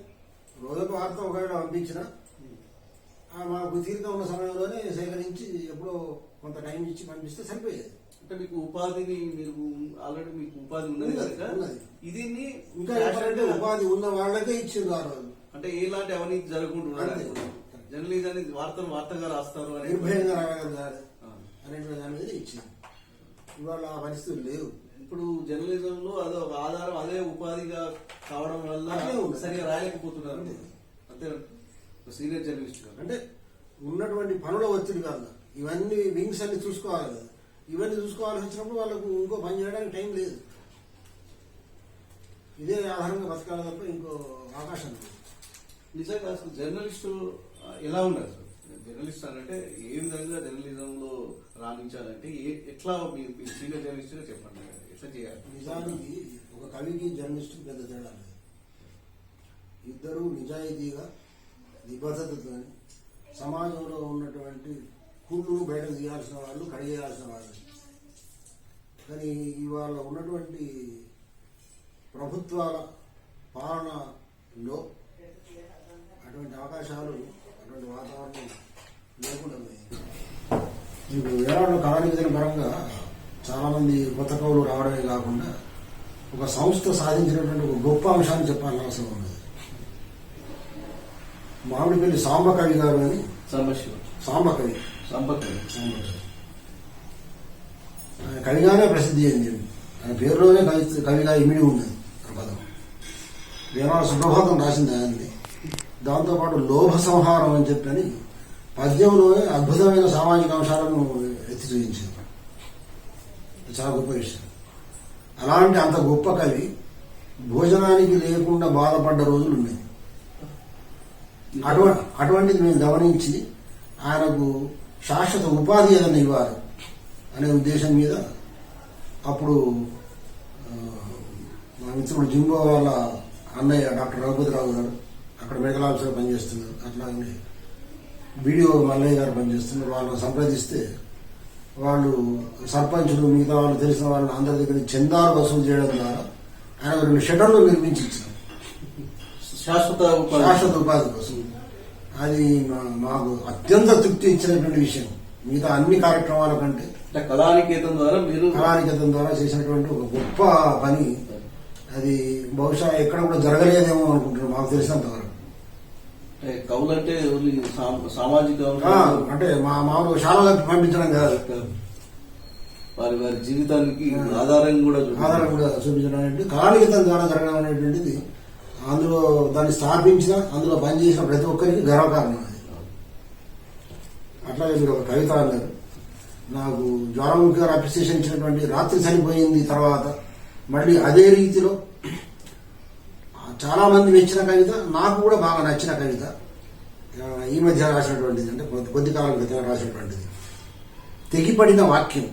రోజుకు వార్త ఒకవేళ పంపించిన మాకు తీరిక ఉన్న సమయంలోనే సేకరించి ఎప్పుడో కొంత టైం ఇచ్చి పంపిస్తే సరిపోయేది. అంటే మీకు ఉపాధిని, మీరు ఆల్రెడీ మీకు ఉపాధి ఉన్నది కనుక ఇది ఇంకా చెప్పాలంటే ఉపాధి ఉన్న వాళ్ళకే ఇచ్చింది ఆ రోజు. అంటే ఎలాంటి అవినీతి జరగకుండా జర్నలిజాన్ని వార్తగా రాస్తారు నిర్భయంగా రాయగలగాలి అనేటువంటి దాని మీద ఇచ్చింది. ఇవాళ ఆ పరిస్థితులు లేవు. ఇప్పుడు జర్నలిజంలో అదో ఆధారం, అదే ఉపాధిగా కావడం వల్ల సరిగా రాయలేకపోతున్నారు. అంతే సీనియర్ జర్నలిస్ట్ అంటే ఉన్నటువంటి పనుల ఒత్తిడి కాదు, ఇవన్నీ వింగ్స్ అన్ని చూసుకోవాలి కదా. ఇవన్నీ చూసుకోవాల్సి వచ్చినప్పుడు వాళ్ళకు ఇంకో పని చేయడానికి టైం లేదు. ఇదే ఆధారంగా బతకాలి తప్ప ఇంకో అవకాశం లేదు. నిజంగా అసలు జర్నలిస్టు ఎలా ఉన్నారు సార్? జర్నలిస్ట్ అంటే ఏ విధంగా జర్నలిజంలో రాణించాలంటే ఎట్లా మీరు సీనియర్ జర్నలిస్ట్గా చెప్పండి, ఎట్లా చేయాలి? నిజానికి ఒక కవికి జర్నలిస్టుకి పెద్ద తేడా లేదు. ఇద్దరు నిజాయితీగా నిబద్ధతతో సమాజంలో ఉన్నటువంటి కుళ్ళు బయటకు తీయాల్సిన వాళ్ళు, కడిగేయాల్సిన వాళ్ళు. కానీ ఇవాళ ఉన్నటువంటి ప్రభుత్వాల పాలనలో అటువంటి అవకాశాలు, అటువంటి వాతావరణం లేకుండా పోయింది. ఇప్పుడు వేలాడు కళానిధుల పరంగా చాలా మంది కొత్త కవులు రావడమే కాకుండా ఒక సంస్థ సాధించినటువంటి ఒక గొప్ప అంశాన్ని చెప్పాల్సిన అవసరం ఉన్నది. మామిడిపల్లి సాంబకవి గారు అని సాంబశివ సాంబకవి. సాంబకవి. ఆయన కవిగానే ప్రసిద్ధి చెందింది. ఆయన పేరులోనే కవిగా ఇమిడి ఉన్నది ఆ పదం. వేనాడు సుప్రభాతం రాసింది ఆయన్ని. దాంతోపాటు లోభ సంహారం అని చెప్పని పద్యంలోనే అద్భుతమైన సామాజిక అంశాలను ఎత్తి చూపించారు. చాలా గొప్ప విషయం. అలాంటి అంత గొప్ప కవి భోజనానికి లేకుండా బాధపడ్డ రోజులు ఉన్నాయి. అటువంటిది మేము గమనించి ఆయనకు శాశ్వత ఉపాధి ఏదైనా ఇవ్వాలి అనే ఉద్దేశం మీద అప్పుడు మా మిత్రుడు జింబో వాళ్ళ అన్నయ్య డాక్టర్ రఘుపతిరావు గారు అక్కడ మెడికల్ ఆఫీసర్ పనిచేస్తున్నారు. అట్లాగే బీడీఓ మల్లయ్య గారు పనిచేస్తున్నారు. వాళ్ళని సంప్రదిస్తే వాళ్ళు సర్పంచులు మిగతా వాళ్ళు తెలిసిన వాళ్ళని అందరి దగ్గర చందాలు వసూలు చేయడం ద్వారా ఆయన 2 షెటర్లు నిర్మించి ఇచ్చారు శాశ్వత ఉపాధి కోసం. అది మాకు అత్యంత తృప్తి ఇచ్చినటువంటి విషయం. మిగతా అన్ని కార్యక్రమాల కంటే కళానికేతన్ ద్వారా చేసినటువంటి ఒక గొప్ప పని. అది బహుశా ఎక్కడ కూడా జరగలేదేమో అనుకుంటున్నాను మాకు తెలిసినంత వరకు. కవులు అంటే సామాజిక అంటే మామూలు శాలలకు పంపించడం కాదు, వారి వారి జీవితానికి ఆధారం కూడా చూపించడం అనేది కళానికేతన్ ద్వారా జరగడం అనేటువంటిది అందులో దాన్ని స్థాపించిన అందులో పనిచేసిన ప్రతి ఒక్కరికి గర్వకారణం. అది అట్లాగే మీరు ఒక కవిత అన్నారు. నాకు జ్వాలాముఖి గారు అప్రిసియేషన్ ఇచ్చినటువంటి రాత్రి చనిపోయింది తర్వాత మళ్ళీ అదే రీతిలో చాలా మంది మెచ్చిన కవిత, నాకు కూడా బాగా నచ్చిన కవిత ఈ మధ్య రాసినటువంటిది, అంటే కొద్ది కాలం క్రితం రాసినటువంటిది తెగిపడిన వాక్యం.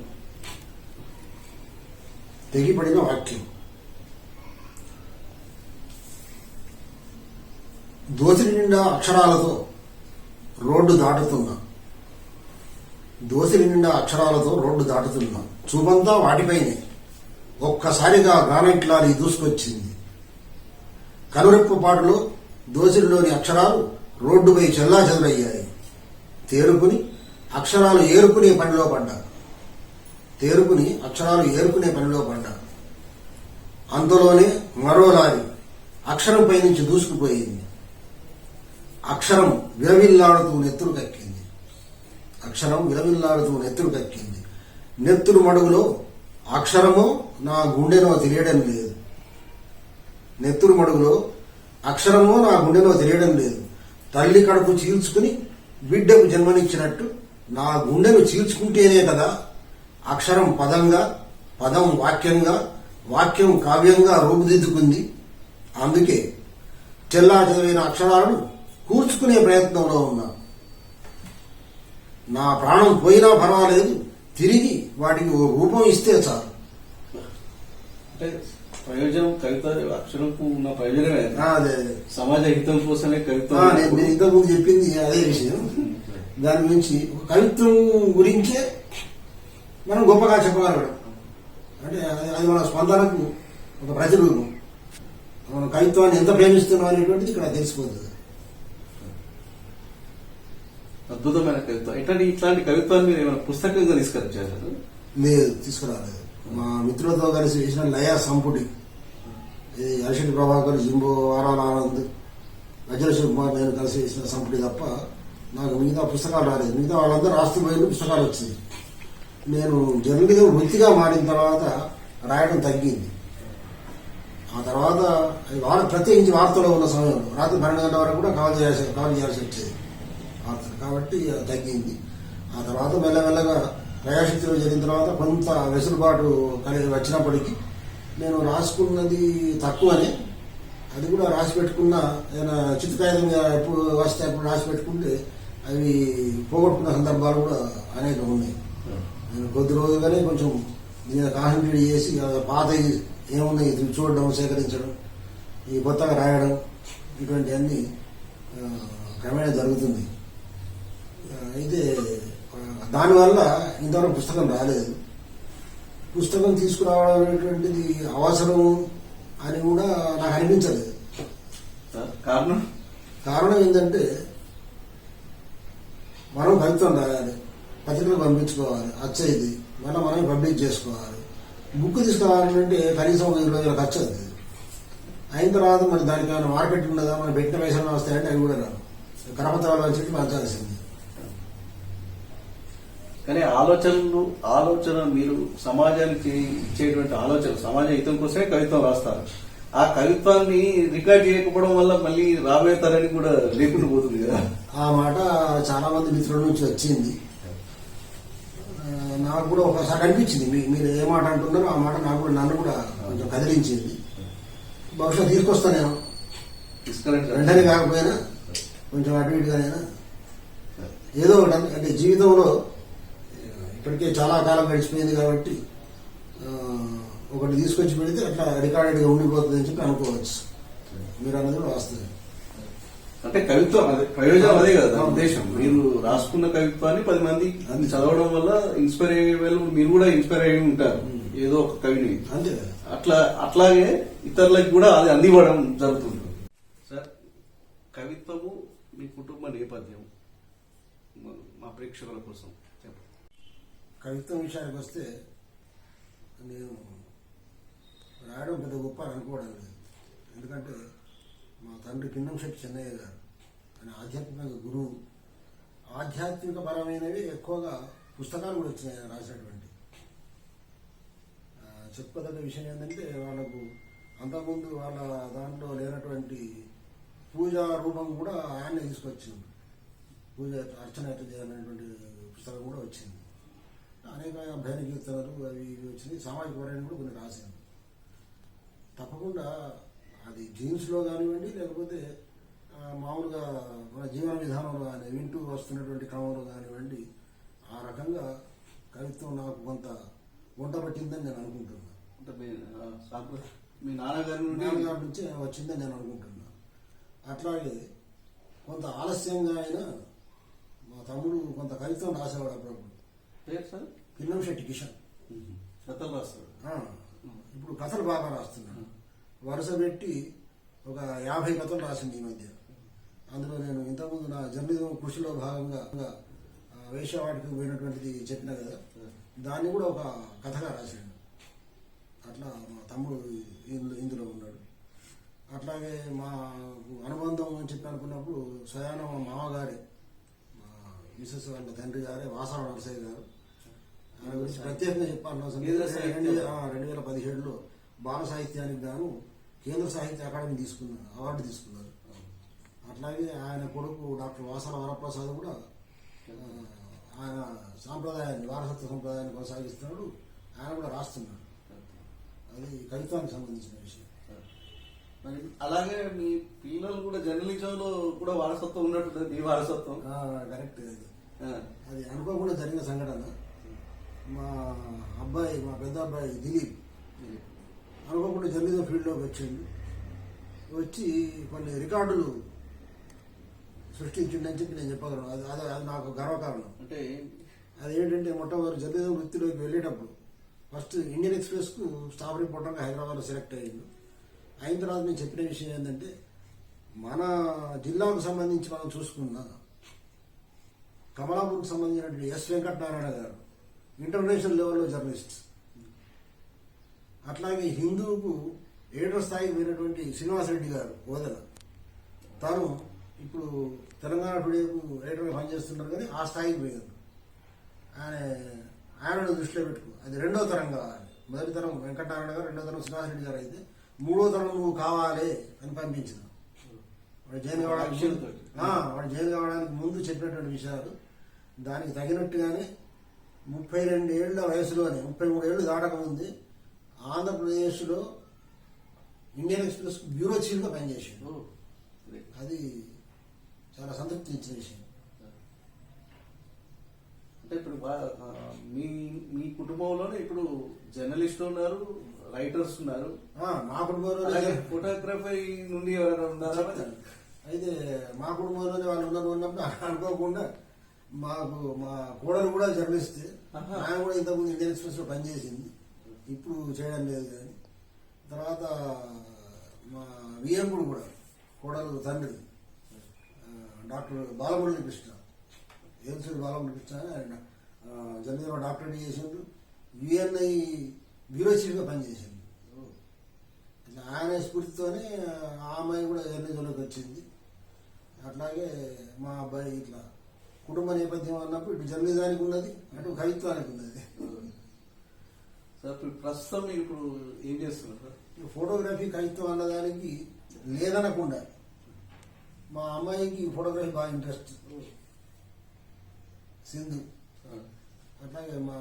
దోసిలి నిండా అక్షరాలతో రోడ్డు దాటుతున్నా చూపంతా వాటిపైనే ఒక్కసారిగా గ్రానైట్ లారీ దూసుకొచ్చింది. కనురెప్పపాటులో దోసిలిలోని అక్షరాలు రోడ్డుపై చెల్లాచెదురయ్యాయి. తేరుకుని అక్షరాలు ఏరుకునే పనిలో పడ్డా. అంతలోనే మరో లారీ అక్షరంపై నుంచి దూసుకుపోయింది. అక్షరం విలవిల్లాడుతూ నెత్తురు కక్కింది. నెత్తురు మడుగులో అక్షరమో నా గుండెనో తెలియడం లేదు. తల్లి కడుపు చీల్చుకుని బిడ్డకు జన్మనిచ్చినట్టు నా గుండెను చీల్చుకుంటేనే కదా అక్షరం పదంగా, పదం వాక్యంగా, వాక్యం కావ్యంగా రూపుదిద్దుకుంది. అందుకే చెల్లాచెదరైన అక్షరాలను కూర్చుకునే ప్రయత్నంలో ఉన్నా. నా ప్రాణం పోయినా పర్వాలేదు, తిరిగి వాటికి ఓ రూపం ఇస్తే చాలు. అంటే ప్రయోజనం కవిత అక్షరంకు ఉన్న ప్రయోజనమే. అదే సమాజ హితం కోసమే కవిత. నేను ఇంతకుముందు చెప్పింది అదే విషయం. దాని గురించి ఒక కవిత్వం గురించే మనం గొప్పగా చెప్పగలగడం అంటే అది మన స్పందనకు ఒక ప్రతిరూపం. మనం కవిత్వాన్ని ఎంత ప్రేమిస్తున్నాం అనేటువంటిది ఇక్కడ తెలిసిపోతుంది. అద్భుతమైన కవిత్వం. ఇట్లాంటి కవిత్వాన్ని మీరు ఏమైనా పుస్తకంగా తీసుకొచ్చారు? లేదు, తీసుకురాలేదు. మా మిత్రులతో కలిసి వేసిన లయ సంపుటి, ఇది అరిశెట్టి ప్రభాకర్, జింబో, ఆరాల ఆనంద్, గజ్జల శివకుమార్ నేను కలిసి వేసిన సంపుటి తప్ప నాకు మిగతా పుస్తకాలు రాలేదు. మిగతా వాళ్ళందరూ రాస్తూ పోయిన పుస్తకాలు వచ్చింది. నేను జర్నలిగా వృత్తిగా మారిన తర్వాత రాయడం తగ్గింది. ఆ తర్వాత ప్రత్యేకించి వార్తలో ఉన్న సమయంలో రాత్రి 12 గంటల వరకు కూడా కవర్ చేయాల్సి వచ్చేది వార్తలు, కాబట్టి తగ్గింది. ఆ తర్వాత మెల్లమెల్లగా ప్రజాశక్తిలో జరిగిన తర్వాత కొంత వెసులుబాటు కలిగి వచ్చినప్పటికీ నేను రాసుకున్నది తక్కువనే. అది కూడా రాసి పెట్టుకున్న ఏదైనా చిత్తుకాయంగా ఎప్పుడు వస్తే అప్పుడు రాసి పెట్టుకుంటే అవి పోగొట్టుకున్న సందర్భాలు కూడా అనేక ఉన్నాయి. నేను కొద్ది రోజుగానే కొంచెం నేను కాన్సన్ట్రేట్ చేసి పాత ఏమున్నాయి చూడడం, సేకరించడం, ఈ కొత్తగా రాయడం, ఇటువంటివన్నీ క్రమేణా జరుగుతుంది. అయితే దానివల్ల ఇంతవరకు పుస్తకం రాలేదు. పుస్తకం తీసుకురావడం అనేటువంటిది అవసరం అని కూడా నాకు అనిపించలేదు. కారణం ఏంటంటే మనం కవిత్వం రాయాలి, పత్రికలు పంపించుకోవాలి, అచ్చయిది మనం పబ్లిష్ చేసుకోవాలి. బుక్ తీసుకురావాలంటే కనీసం 20 రోజుల ఖర్చు అవుతుంది. అయిన తర్వాత మరి దానికి ఏమైనా మార్కెట్ ఉన్నదా, మనం పెట్టిన పైసలు వస్తాయంటే అవి కూడా రావు. కరపత్రాలు వచ్చి పంచాల్సింది. కానీ ఆలోచన మీరు సమాజానికి ఇచ్చేటువంటి ఆలోచన సమాజ హితం కోసమే కవిత్వం రాస్తారు. ఆ కవిత్వాన్ని రికార్డ్ చేయకపోవడం వల్ల మళ్ళీ రాబోయే తరానికి కూడా లేకుండా పోతుంది కదా. ఆ మాట చాలా మంది మిత్రుల నుంచి వచ్చింది. నాకు కూడా ఒకసారి అనిపించింది, మీరు ఏ మాట అంటున్నారో ఆ మాట నాకు కూడా నన్ను కూడా కొంచెం కదిలించింది. బహుశా తీసుకొస్తానేమో, వెంటనే కాకపోయినా కొంచెం అటు ఇటుగానైనా ఏదో ఒకటి. అంటే జీవితంలో ఇప్పటికే చాలా కాలం గడిచిపోయింది కాబట్టి ఒకటి తీసుకొచ్చి పెడితే అట్లా రికార్డెడ్గా ఉండిపోతుంది అని చెప్పి అనుకోవచ్చు. మీరు అన్నది కూడా వాస్తవం. అంటే కవిత్వం అదే ప్రయోజనం, అదే కదా ఉద్దేశం. మీరు రాసుకున్న కవిత్వాన్ని 10 మంది అది చదవడం వల్ల ఇన్స్పైర్ అయ్యే వాళ్ళు మీరు కూడా ఇన్స్పైర్ అయ్యి ఉంటారు ఏదో ఒక కవిని. అంతే అట్లాగే ఇతరులకు కూడా అది అందివ్వడం జరుగుతుంది. సార్, కవిత్వము మీ కుటుంబ నేపథ్యం మా ప్రేక్షకుల కోసం చెప్పండి. కవిత్వం విషయానికి వస్తే నేను రాయడం పెద్ద గొప్ప అనుకోవడం లేదు. ఎందుకంటే మా తండ్రి కిన్నంశెట్టి చెన్నయ్య గారు ఆయన ఆధ్యాత్మిక గురువు. ఆధ్యాత్మిక పరమైనవి ఎక్కువగా పుస్తకాలు కూడా వచ్చినాయి ఆయన రాసినటువంటి. చెప్పుకోదగ్గ విషయం ఏంటంటే వాళ్ళకు అంతకుముందు వాళ్ళ దాంట్లో లేనటువంటి పూజా రూపం కూడా ఆయనే తీసుకొచ్చింది. పూజ అర్చన ఎట్లా చేయాలనేటువంటి పుస్తకం కూడా వచ్చింది. అనేక భజన కీర్తనలు అవి ఇవి వచ్చినాయి. సామాజిక పరమైన కూడా కొన్ని రాశాను. తప్పకుండా అది జీన్స్లో కానివ్వండి, లేకపోతే మామూలుగా మన జీవన విధానంలో కానీ వింటూ వస్తున్నటువంటి క్రమంలో కానివ్వండి, ఆ రకంగా కవిత్వం నాకు కొంత వంట పట్టిందని నేను అనుకుంటున్నాను. మీ నాన్నగారి నుంచి వచ్చిందని నేను అనుకుంటున్నాను. అట్లాగే కొంత ఆలస్యంగా అయినా మా తమ్ముడు కొంత కవిత్వం రాసేవాడు అప్పుడప్పుడు. కిన్నంశెట్టి కిషన్ కథలు రాస్తాడు. ఇప్పుడు కథలు బాగా రాస్తున్నాడు. వరుస పెట్టి ఒక 50 కథలు రాసింది ఈ మధ్య. అందులో నేను ఇంతకుముందు నా జర్నలిజం కృషిలో భాగంగా వేశ్యవాటికి పోయినటువంటిది చెప్పిన కదా, దాన్ని కూడా ఒక కథగా రాశాడు. అట్లా మా తమ్ముడు ఇందులో ఉన్నాడు. అట్లాగే మా అనుబంధం అని చెప్పి అనుకున్నప్పుడు స్వయాన మా మామగారే, మా మిసెస్ వాళ్ళ తండ్రి గారే వాసవ నరసయ్య గారు. ఆయన గురించి ప్రత్యేకంగా చెప్పాల్సిన అవసరం లేదు. 2017లో బాల సాహిత్యానికి గాను కేంద్ర సాహిత్య అకాడమీ అవార్డు తీసుకున్నారు. అట్లాగే ఆయన కొడుకు డాక్టర్ వాసల వరప్రసాద్ కూడా ఆయన సాంప్రదాయాన్ని, వారసత్వ సంప్రదాయాన్ని కొనసాగిస్తున్నాడు. ఆయన కూడా రాస్తున్నాడు. అది కవిత్వానికి సంబంధించిన విషయం. అలాగే మీ పిల్లలు కూడా జర్నలిజంలో కూడా వారసత్వం ఉన్నట్టు. మీ వారసత్వం కరెక్ట్. అది అనుకోకుండా జరిగిన సంఘటన. మా పెద్ద అబ్బాయి దిలీప్ అనుకోకుండా జర్నలిజం ఫీల్డ్లోకి వచ్చిండు. వచ్చి కొన్ని రికార్డులు సృష్టించిండని చెప్పి నేను చెప్పగలను. అది నాకు గర్వకారణం. అంటే అదేంటంటే మొట్టమొదటి జర్నలిజం వృత్తిలోకి వెళ్ళేటప్పుడు ఫస్ట్ ఇండియన్ ఎక్స్ప్రెస్కు స్టాఫ్ రిపోర్టర్గా హైదరాబాద్లో సెలెక్ట్ అయ్యిండు. అయిన తర్వాత నేను చెప్పిన విషయం ఏంటంటే, మన జిల్లాకు సంబంధించి మనం చూసుకున్న కమలాపూర్కి సంబంధించినటువంటి ఎస్ వెంకటనారాయణ గారు ఇంటర్నేషనల్ లెవెల్లో జర్నలిస్ట్. అట్లాగే హిందూకు ఏడో స్థాయికి పోయినటువంటి శ్రీనివాసరెడ్డి గారు ఓదల, తాను ఇప్పుడు తెలంగాణ టుడేకు ఎడిటర్గా పనిచేస్తున్నారు. కానీ ఆ స్థాయికి పోయారు. ఆయనను దృష్టిలో పెట్టుకో, అది రెండో తరం కావాలి. మొదటి తరం వెంకటనారాయణ గారు, రెండో తరం శ్రీనివాసరెడ్డి గారు అయితే మూడో తరం నువ్వు కావాలి అని పంపించిన. వాడు జైలు కావడానికి ముందు చెప్పినటువంటి విషయాలు దానికి తగినట్టుగానే 32 ఏళ్ల వయసులోనే 33 ఏళ్లు దాటకముందే ఆంధ్రప్రదేశ్లో ఇండియన్ ఎక్స్ప్రెస్ బ్యూరో చీఫ్గా పనిచేసాడు. అది చాలా సంతృప్తి ఇచ్చిన విషయం. అంటే ఇప్పుడు మీ కుటుంబంలోనే ఇప్పుడు జర్నలిస్టులు ఉన్నారు, రైటర్స్ ఉన్నారు. మా కుటుంబంలో ఫోటోగ్రఫీ నుండి ఎవరైనా ఉన్నారా? అయితే మా కుటుంబంలోనే వాళ్ళు ఉన్నప్పుడు అనుకోకుండా మా కోడలు కూడా జర్నలిస్ట్. ఆయన కూడా ఇంతకుముందు ఇండియన్ ఎక్స్ప్రెస్ లో పనిచేసింది, ఇప్పుడు చేయడం లేదు. కానీ తర్వాత మా విఎంపుడు కూడా కోడలు తండ్రి డాక్టర్ బాలమురళి కృష్ణ, ఏల్సూరి బాలమురళి కృష్ణ ఆయన జర్నలిజంలో డాక్టరేట్ చేసిండు. యుఎన్ఐ బ్యూరో చీఫ్గా పనిచేసింది. ఇట్లా ఆయన స్ఫూర్తితోనే ఆ అమ్మాయి కూడా జర్నలిజంలోకి వచ్చింది. అట్లాగే మా అబ్బాయి ఇట్లా కుటుంబ నేపథ్యం అన్నప్పుడు ఇటు జర్నలిజానికి ఉన్నది, అటు కవిత్వానికి ఉన్నది. సార్ ఇప్పుడు ప్రస్తుతం మీరు ఇప్పుడు ఏం చేస్తున్నారు సార్? ఈ ఫోటోగ్రఫీ కవిత్వం అన్నదానికి లేదనకుండా మా అమ్మాయికి ఫోటోగ్రఫీ బాగా ఇంట్రెస్ట్, సింధు. అట్లాగే మా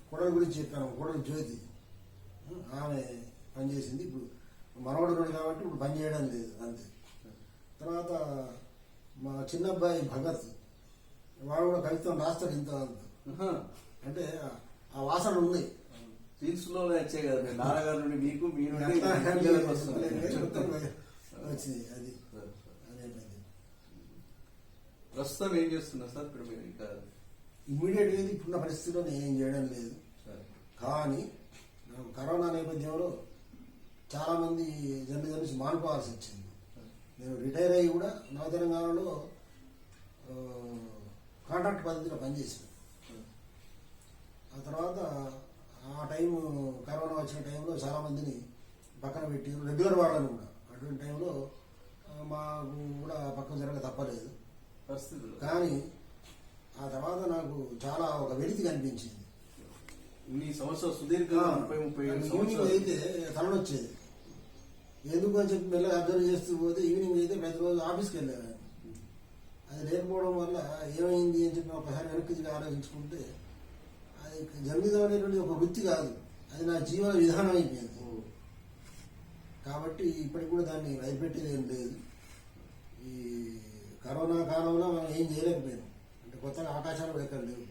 కోడల గురించి చెప్పాను, కోడలు జ్యోతి, ఆమె పనిచేసింది. ఇప్పుడు మనవడు ఉన్నాడు కాబట్టి ఇప్పుడు పని చేయడం లేదు అంతే. తర్వాత మా చిన్న అబ్బాయి భగత్, వాడు కూడా కవిత్వం రాస్తాడు ఇంత అంత. అంటే ఆ వాసన ఉంది. సీన్స్ లో వచ్చాయి కదా, మీ నాన్నగారి నుండి మీకు, మీ నుండి వచ్చింది. అది అదే ప్రస్తుతం ఏం చేస్తున్నారు సార్ ఇప్పుడు మీరు? ఇంకా ఇమ్మీడియట్ గా ఇప్పుడున్న పరిస్థితిలో నేను ఏం చేయడం లేదు. కానీ నాకు కరోనా నేపథ్యంలో చాలా మంది జర్నలిజం మానుకోవాల్సి వచ్చింది. నేను రిటైర్ అయ్యి కూడా నవ తెలంగాణలో కాంట్రాక్ట్ పద్ధతిలో పనిచేసాను. ఆ తర్వాత ఆ టైం కరోనా వచ్చిన టైంలో చాలా మందిని పక్కన పెట్టి రెగ్యులర్ వాళ్ళని కూడా అటువంటి టైంలో మాకు కూడా పక్కన జరగక తప్పలేదు పరిస్థితులు. కానీ ఆ తర్వాత నాకు చాలా ఒక వెలితి కనిపించింది. ఇన్ని సంవత్సరాలు సుదీర్ఘ 30-37 ఈవినింగ్ సంవత్సరాలు అయితే తలనొచ్చేది. ఎందుకు అని చెప్పి మెల్లగా అబ్జర్వ్ చేస్తూ పోతే ఈవినింగ్ అయితే ప్రతిరోజు ఆఫీస్కి వెళ్ళేవాడిని. అది లేకపోవడం వల్ల ఏమైంది అని చెప్పి ఒకసారి వెనక్కి ఆలోచించుకుంటే అది జర్నలిజం అనేటువంటి ఒక వృత్తి కాదు, అది నా జీవన విధానం అయిపోయింది. కాబట్టి ఇప్పటికి కూడా దాన్ని వదిలిపెట్టేది ఏం లేదు. ఈ కరోనా కాలంలో మనం ఏం చేయలేకపోయాం, అంటే కొత్తగా అవకాశాలు ఎక్కడ లేవు.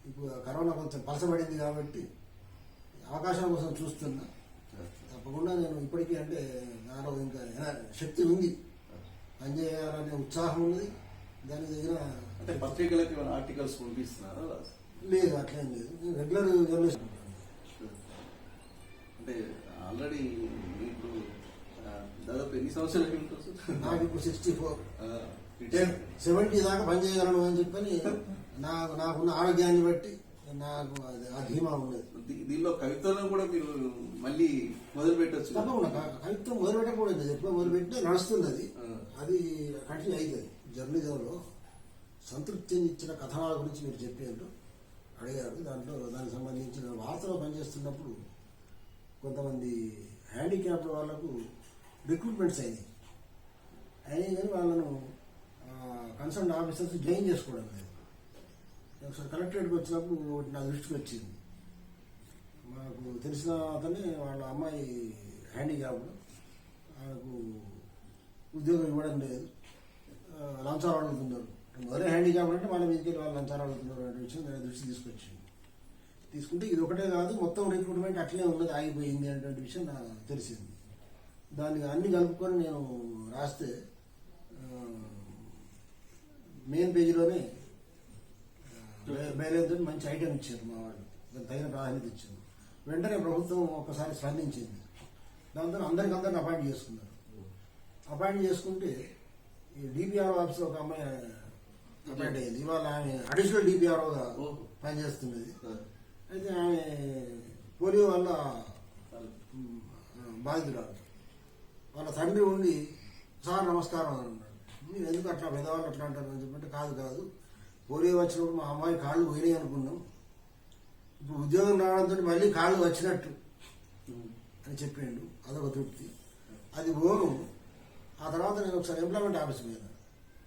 ఇప్పుడు కరోనా కొంచెం పలసబడింది కాబట్టి అవకాశాల కోసం చూస్తున్నా. తప్పకుండా నేను ఇప్పటికీ అంటే నాలో ఇంకా శక్తి ఉంది, పనిచేయాలనే ఉత్సాహం ఉన్నది. దాని దగ్గర అంటే పత్రికలకి ఆర్టికల్స్ పంపిస్తున్నారా? లేదు, అట్లేం లేదు. నేను రెగ్యులర్ జర్నలిస్ట్. అంటే ఆల్రెడీ ఇప్పుడు దాదాపు ఎన్ని సంవత్సరాలకి ఉంటుంది? నాకు ఇప్పుడు 64, రిటైర్ 70 దాకా పనిచేయగలను అని చెప్పని నాకున్న ఆరోగ్యాన్ని బట్టి నాకు ఆ ధీమా ఉన్నది. దీనిలో కవిత్వంలో కూడా మీరు మళ్ళీ మొదలు పెట్టచ్చు. తప్పకుండా కవిత్వం మొదలు పెట్టకూడదు, ఎప్పుడో మొదలు పెట్టినా నడుస్తున్నది, అది కంటిన్యూ అవుతుంది. జర్నలిజంలో సంతృప్తిని ఇచ్చిన కథనాల గురించి మీరు చెప్పారు, అడిగారు. దానికి సంబంధించిన వార్తలో పనిచేస్తున్నప్పుడు కొంతమంది హ్యాండిక్యాప్డ్ వాళ్లకు రిక్రూట్మెంట్స్ అయినాయి కానీ వాళ్ళను కన్సర్న్ ఆఫీసర్స్ జాయిన్ చేసుకోవడం లేదు. ఒకసారి కలెక్టరేట్కి వచ్చినప్పుడు ఒకటి నా దృష్టికి వచ్చింది. మాకు తెలిసిన అతనే వాళ్ళ అమ్మాయి హ్యాండిక్యాప్డ్, ఆయనకు ఉద్యోగం ఇవ్వడం లేదు, లంచాలు అడుగుతున్నారు. మొదలే హ్యాండిక్యాప్డ్ అంటే వాళ్ళ మీదకి వాళ్ళు లంచాలు అడుగుతున్నారు అనే విషయం నా దృష్టి తీసుకుంటే ఇది ఒకటే కాదు, మొత్తం రిక్రూట్మెంట్ అట్లే ఉన్నది, ఆగిపోయింది అనేటువంటి విషయం నాకు తెలిసింది. దాన్ని అన్ని కలుపుకొని నేను రాస్తే మెయిన్ పేజీలోనే బయలుదేరి మంచి ఐటెం ఇచ్చారు మా వాళ్ళు, దానికి తగిన ప్రాధాన్యత ఇచ్చారు. వెంటనే ప్రభుత్వం ఒకసారి స్పందించింది. దాంతో అందరిని అపాయింట్ చేసుకున్నారు. అపాయింట్ చేసుకుంటే ఈ డిపిఆర్ఓ ఆఫీస్లో ఒక అమ్మాయి అపాయింట్ అయ్యింది. ఇవాళ ఆమె అడిషనల్ డిపిఆర్ఓగా పనిచేస్తున్నది. అయితే ఆమె పోలియో వల్ల బాధితురాలు. వాళ్ళ తండ్రి ఉండి సార్ నమస్కారం అని అన్నాడు. మీరు ఎందుకు అట్లా పెద్దవాళ్ళు అట్లా అంటారు అని చెప్పంటే కాదు పోలియో వచ్చినప్పుడు మా అమ్మాయి కాళ్ళు పోయినాయి అనుకున్నాం, ఇప్పుడు ఉద్యోగం రావడంతో మళ్ళీ కాళ్ళు వచ్చినట్టు అని చెప్పిండు. అదొక తృప్తి. అది పోను. ఆ తర్వాత నేను ఒకసారి ఎంప్లాయ్మెంట్ ఆఫీస్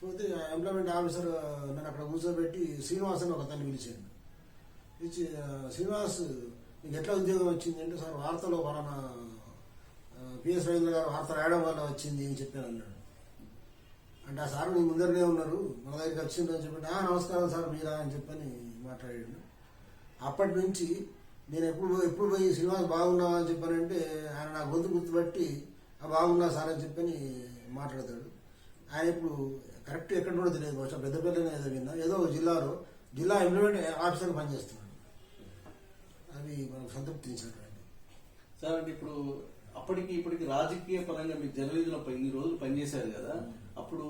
పోతే ఆ ఎంప్లాయ్మెంట్ ఆఫీసర్ నన్ను అక్కడ కూర్చోబెట్టి శ్రీనివాస్ అని ఒక తల్లి పిలిచాడు. పిలిచి శ్రీనివాస్ నీకు ఎట్లా ఉద్యోగం వచ్చింది అంటే సార్ వార్తలో పలానా పిఎస్ రవీంద్ర గారు వార్త రాయడం వల్ల వచ్చింది అని చెప్పాను అన్నాడు. అంటే ఆ సార్ నీ ముందరనే ఉన్నారు, మన దగ్గరికి వచ్చిండ్రు అని చెప్పి నమస్కారం సార్ మీరా అని చెప్పని మాట్లాడాడు. అప్పటి నుంచి నేను ఎప్పుడు పోయి శ్రీనివాస్ బాగున్నావా అని చెప్పానంటే ఆయన నా గొంతు గుర్తుపట్టి బాగున్నా సార్ అని చెప్పని మాట్లాడతాడు. ఆయన ఇప్పుడు కరెక్ట్ ఎక్కడ కూడా తెలియదు, బహుశా పెద్దపల్లినే ఏదో విన్నా, ఏదో జిల్లాలో జిల్లా ఇంప్లిమెంట్ ఆఫీసర్గా పనిచేస్తున్నాడు. అది మనకు సంతృప్తించినటువంటి సార్. అంటే ఇప్పుడు అప్పటికి ఇప్పటికి రాజకీయ పరంగా మీరు జర్నలిజంలో ఇన్ని రోజులు పనిచేశారు కదా, అప్పుడు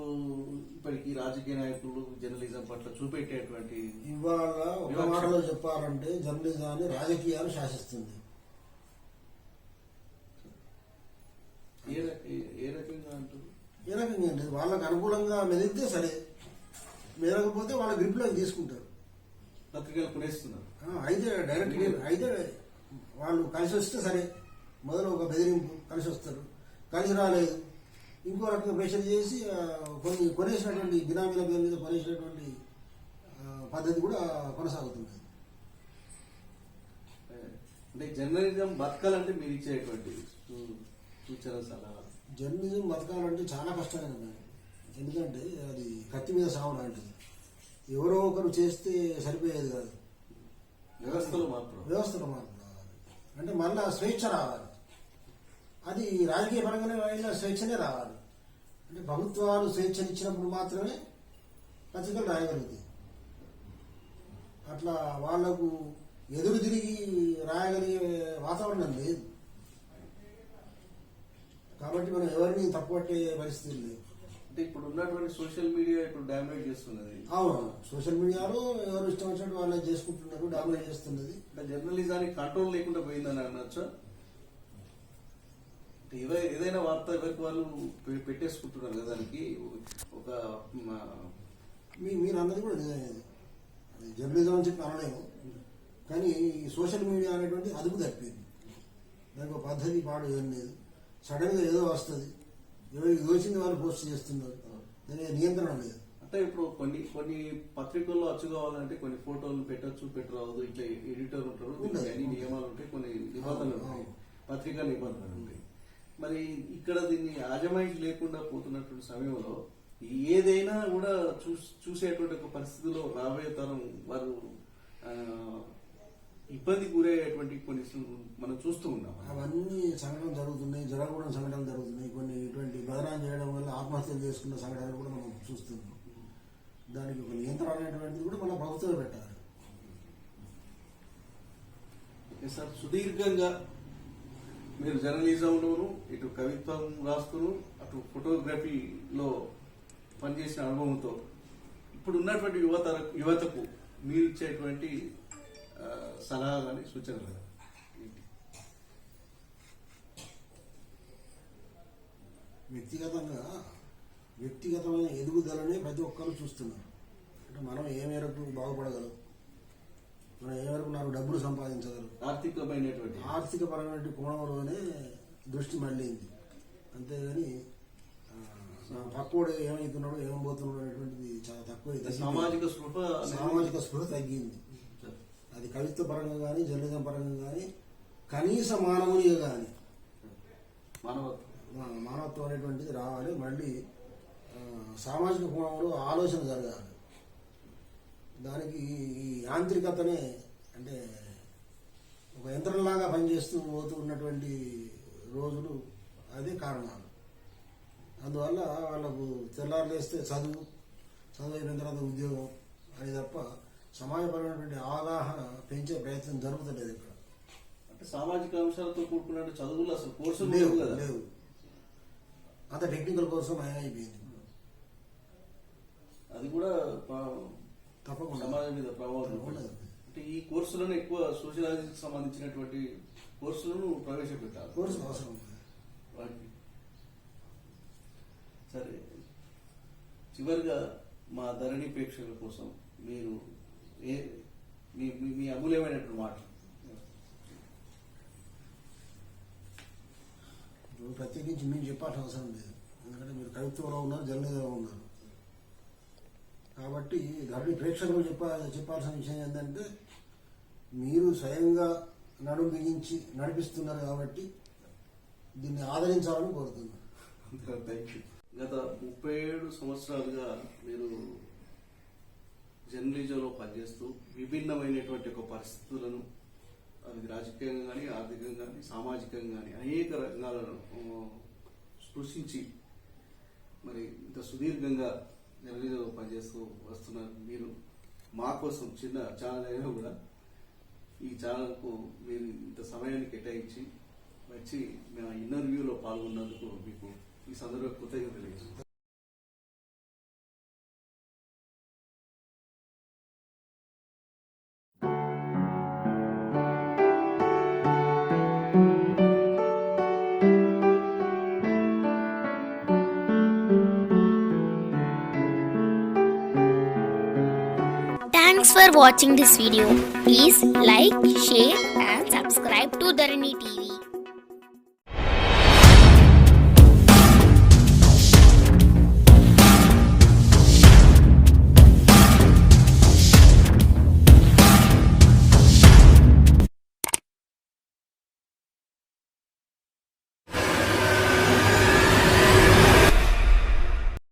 ఇప్పటికి రాజకీయ నాయకులు జర్నలిజం పట్ల చూపెట్టేటువంటి ఇవాళ ఒక మాటలో చెప్పాలంటే జర్నలిజాన్ని రాజకీయాలు శాసిస్తుంది. ఏ రకంగా అంటారు? ఏ రకంగా అంటే వాళ్ళకు అనుకూలంగా మెదిలితే సరే, మేరకపోతే వాళ్ళ గ్రిప్లోకి తీసుకుంటారు. పత్రికలు కొనేస్తున్నారు. అయితే డైరెక్ట్ అయితే వాళ్ళు కలిసి వస్తే సరే, మొదలు ఒక బెదిరింపు, కలిసి వస్తారు, కలిసి రాలేదు ఇంకో రకంగా ప్రెషర్ చేసి కొన్ని కొనేసినటువంటి బినామీల పేరు మీద కొనేసినటువంటి పద్ధతి కూడా కొనసాగుతుంది. అంటే జర్నలిజం బతకాలంటే మీరు ఇచ్చేటువంటి సూచన సలహా? జర్నలిజం బతకాలంటే చాలా కష్టమైన పని. ఎందుకంటే అది కత్తి మీద సాగు లాంటిది. ఎవరో ఒకరు చేస్తే సరిపోయేది కాదు. వ్యవస్థలో మార్పు రావాలి. అంటే మళ్ళా స్వేచ్ఛ రావాలి. అది రాజకీయ పరంగానే అయినా స్వేచ్ఛనే రావాలి. అంటే ప్రభుత్వాలు స్వేచ్ఛనిచ్చినప్పుడు మాత్రమే పత్రికలు రాయగలుగుతాయి. అట్లా వాళ్లకు ఎదురు తిరిగి రాయగలిగే వాతావరణం లేదు. కాబట్టి మనం ఎవరిని తప్పుపట్టే పరిస్థితి లేదు. అంటే ఇప్పుడు ఉన్నటువంటి సోషల్ మీడియా ఇప్పుడు డామినేట్ చేస్తున్నది. అవును, సోషల్ మీడియాలో ఎవరు ఇష్టం వచ్చినట్టు వాళ్ళే చేసుకుంటున్నారు, డామినేట్ చేస్తున్నది. అంటే జర్నలిజానికి కంట్రోల్ లేకుండా పోయిందని అనొచ్చా? ఏదైనా వార్త ఎవరికి వాళ్ళు పెట్టేసుకుంటున్నారు కదా, దానికి ఒక మీరు అన్నది కూడా నిజమే. అది జర్నలిజం అని చెప్పి అనలేము, కానీ ఈ సోషల్ మీడియా అనేటువంటి అదుపు తప్పింది. దానికి ఒక పద్ధతి పాడు ఏం లేదు. సడన్ గా ఏదో వస్తుంది, ఎవరికి దోచింది వాళ్ళు పోస్ట్ చేస్తున్నారు, దానికి నియంత్రణ లేదు. అంటే ఇప్పుడు కొన్ని పత్రికల్లో అచ్చు కావాలంటే కొన్ని ఫోటోలు పెట్టచ్చు, పెట్టరాదు, ఇట్లా ఎడిటర్ ఉంటారు, అన్ని నియమాలు ఉంటాయి, కొన్ని నిబంధనలు ఉంటాయి, పత్రికా నిబంధనలు ఉంటాయి. మరి ఇక్కడ దీన్ని యాజమాయించి లేకుండా పోతున్నటువంటి సమయంలో ఏదైనా కూడా చూసేటువంటి ఒక పరిస్థితిలో రాబోయే తరం వారు ఇబ్బంది గురయ్యేటువంటి కొన్ని మనం చూస్తూ ఉన్నాం. అవన్నీ సంఘటనలు జరుగుతున్నాయి, జరగకూడని సంఘటనలు జరుగుతున్నాయి. కొన్ని ఇటువంటి బదనాలు చేయడం వల్ల ఆత్మహత్యలు చేసుకున్న సంఘటనలు కూడా మనం చూస్తున్నాం. దానికి ఒక నియంత్రణ అనేటువంటిది కూడా మన ప్రభుత్వమే పెట్టాలి. సార్, సుదీర్ఘంగా మీరు జర్నలిజంలోను, ఇటు కవిత్వం రాస్తూను, అటు ఫోటోగ్రఫీలో పనిచేసిన అనుభవంతో ఇప్పుడు ఉన్నటువంటి యువతకు మీరు ఇచ్చేటువంటి సలహా కానీ సూచనలు కానీ? వ్యక్తిగతమైన ఎదుగుదలని ప్రతి ఒక్కరు చూస్తున్నారు. అంటే మనం ఏ మేరకు బాగుపడగలం, మనం ఏ మేరకు నాకు డబ్బులు సంపాదించగలం, ఆర్థికపరమైన కోణంలోనే దృష్టి మళ్ళీంది. అంతేగాని పక్కోడు ఏమవుతున్నాడో ఏమబోతున్నాడో అనేటువంటిది చాలా తక్కువ. సామాజిక స్పృహ తగ్గింది. అది కవిత్వ పరంగా కానీ, జర్నలిజం పరంగా కానీ, కనీస మానవునిగా కానీ మానవత్వం అనేటువంటిది రావాలి. మళ్ళీ సామాజిక కోణంలో ఆలోచన జరగాలి. దానికి ఈ యాంత్రికతనే, అంటే ఒక యంత్రంలాగా పనిచేస్తూ పోతూ ఉన్నటువంటి రోజులు అదే కారణాలు. అందువల్ల వాళ్ళకు తెల్లారులేస్తే చదువు అయిన తర్వాత ఉద్యోగం అని తప్ప సమాజపరమైనటువంటి అవగాహన పెంచే ప్రయత్నం జరుగుతలేదు ఇక్కడ. అంటే సామాజిక అంశాలతో కూడుకున్న చదువులు అసలు కోర్సులు లేవు. అంత టెక్నికల్ కోసం అయిపోయింది. అది కూడా తప్పకుండా సమాజం మీద ప్రభావం ఉండదు. అంటే ఈ కోర్సులను ఎక్కువ సోషలాజీకి సంబంధించినటువంటి కోర్సులను ప్రవేశపెట్టాలి. కోర్సు అవసరం. సరే, చివరిగా మా ధరణి ప్రేక్షకుల కోసం మీరు మీ అమూల్యమైనటువంటి మాటలు. ప్రత్యేకించి మీరు చెప్పాల్సిన అవసరం లేదు. ఎందుకంటే మీరు కవిత్వంలో ఉన్నారు, జర్నలిజంలో ఉన్నారు. కాబట్టి ధరణి ప్రేక్షకులు చెప్పాల్సిన విషయం ఏంటంటే, మీరు స్వయంగా నడుము బిగించి నడిపిస్తున్నారు కాబట్టి దీన్ని ఆదరించాలని కోరుతున్నారు. గత 37 సంవత్సరాలుగా మీరు జర్నలిజంలో పనిచేస్తూ విభిన్నమైనటువంటి ఒక పరిస్థితులను, అది రాజకీయంగా కానీ, ఆర్థికంగా కానీ, సామాజికంగా కానీ అనేక రంగాలను స్పృశించి మరి ఇంత సుదీర్ఘంగా జర్నలిజంలో పనిచేస్తూ వస్తున్నారు. మీరు మా కోసం చిన్న ఛానల్ అయినా కూడా ఈ ఛానల్కు మీరు ఇంత సమయాన్ని కేటాయించి వచ్చి మేము ఇంటర్వ్యూలో పాల్గొన్నందుకు మీకు ఈ సందర్భంగా కృతజ్ఞతలు తెలియజేస్తున్నాను. Thanks for watching this video. Please like, share and subscribe to Dharani TV.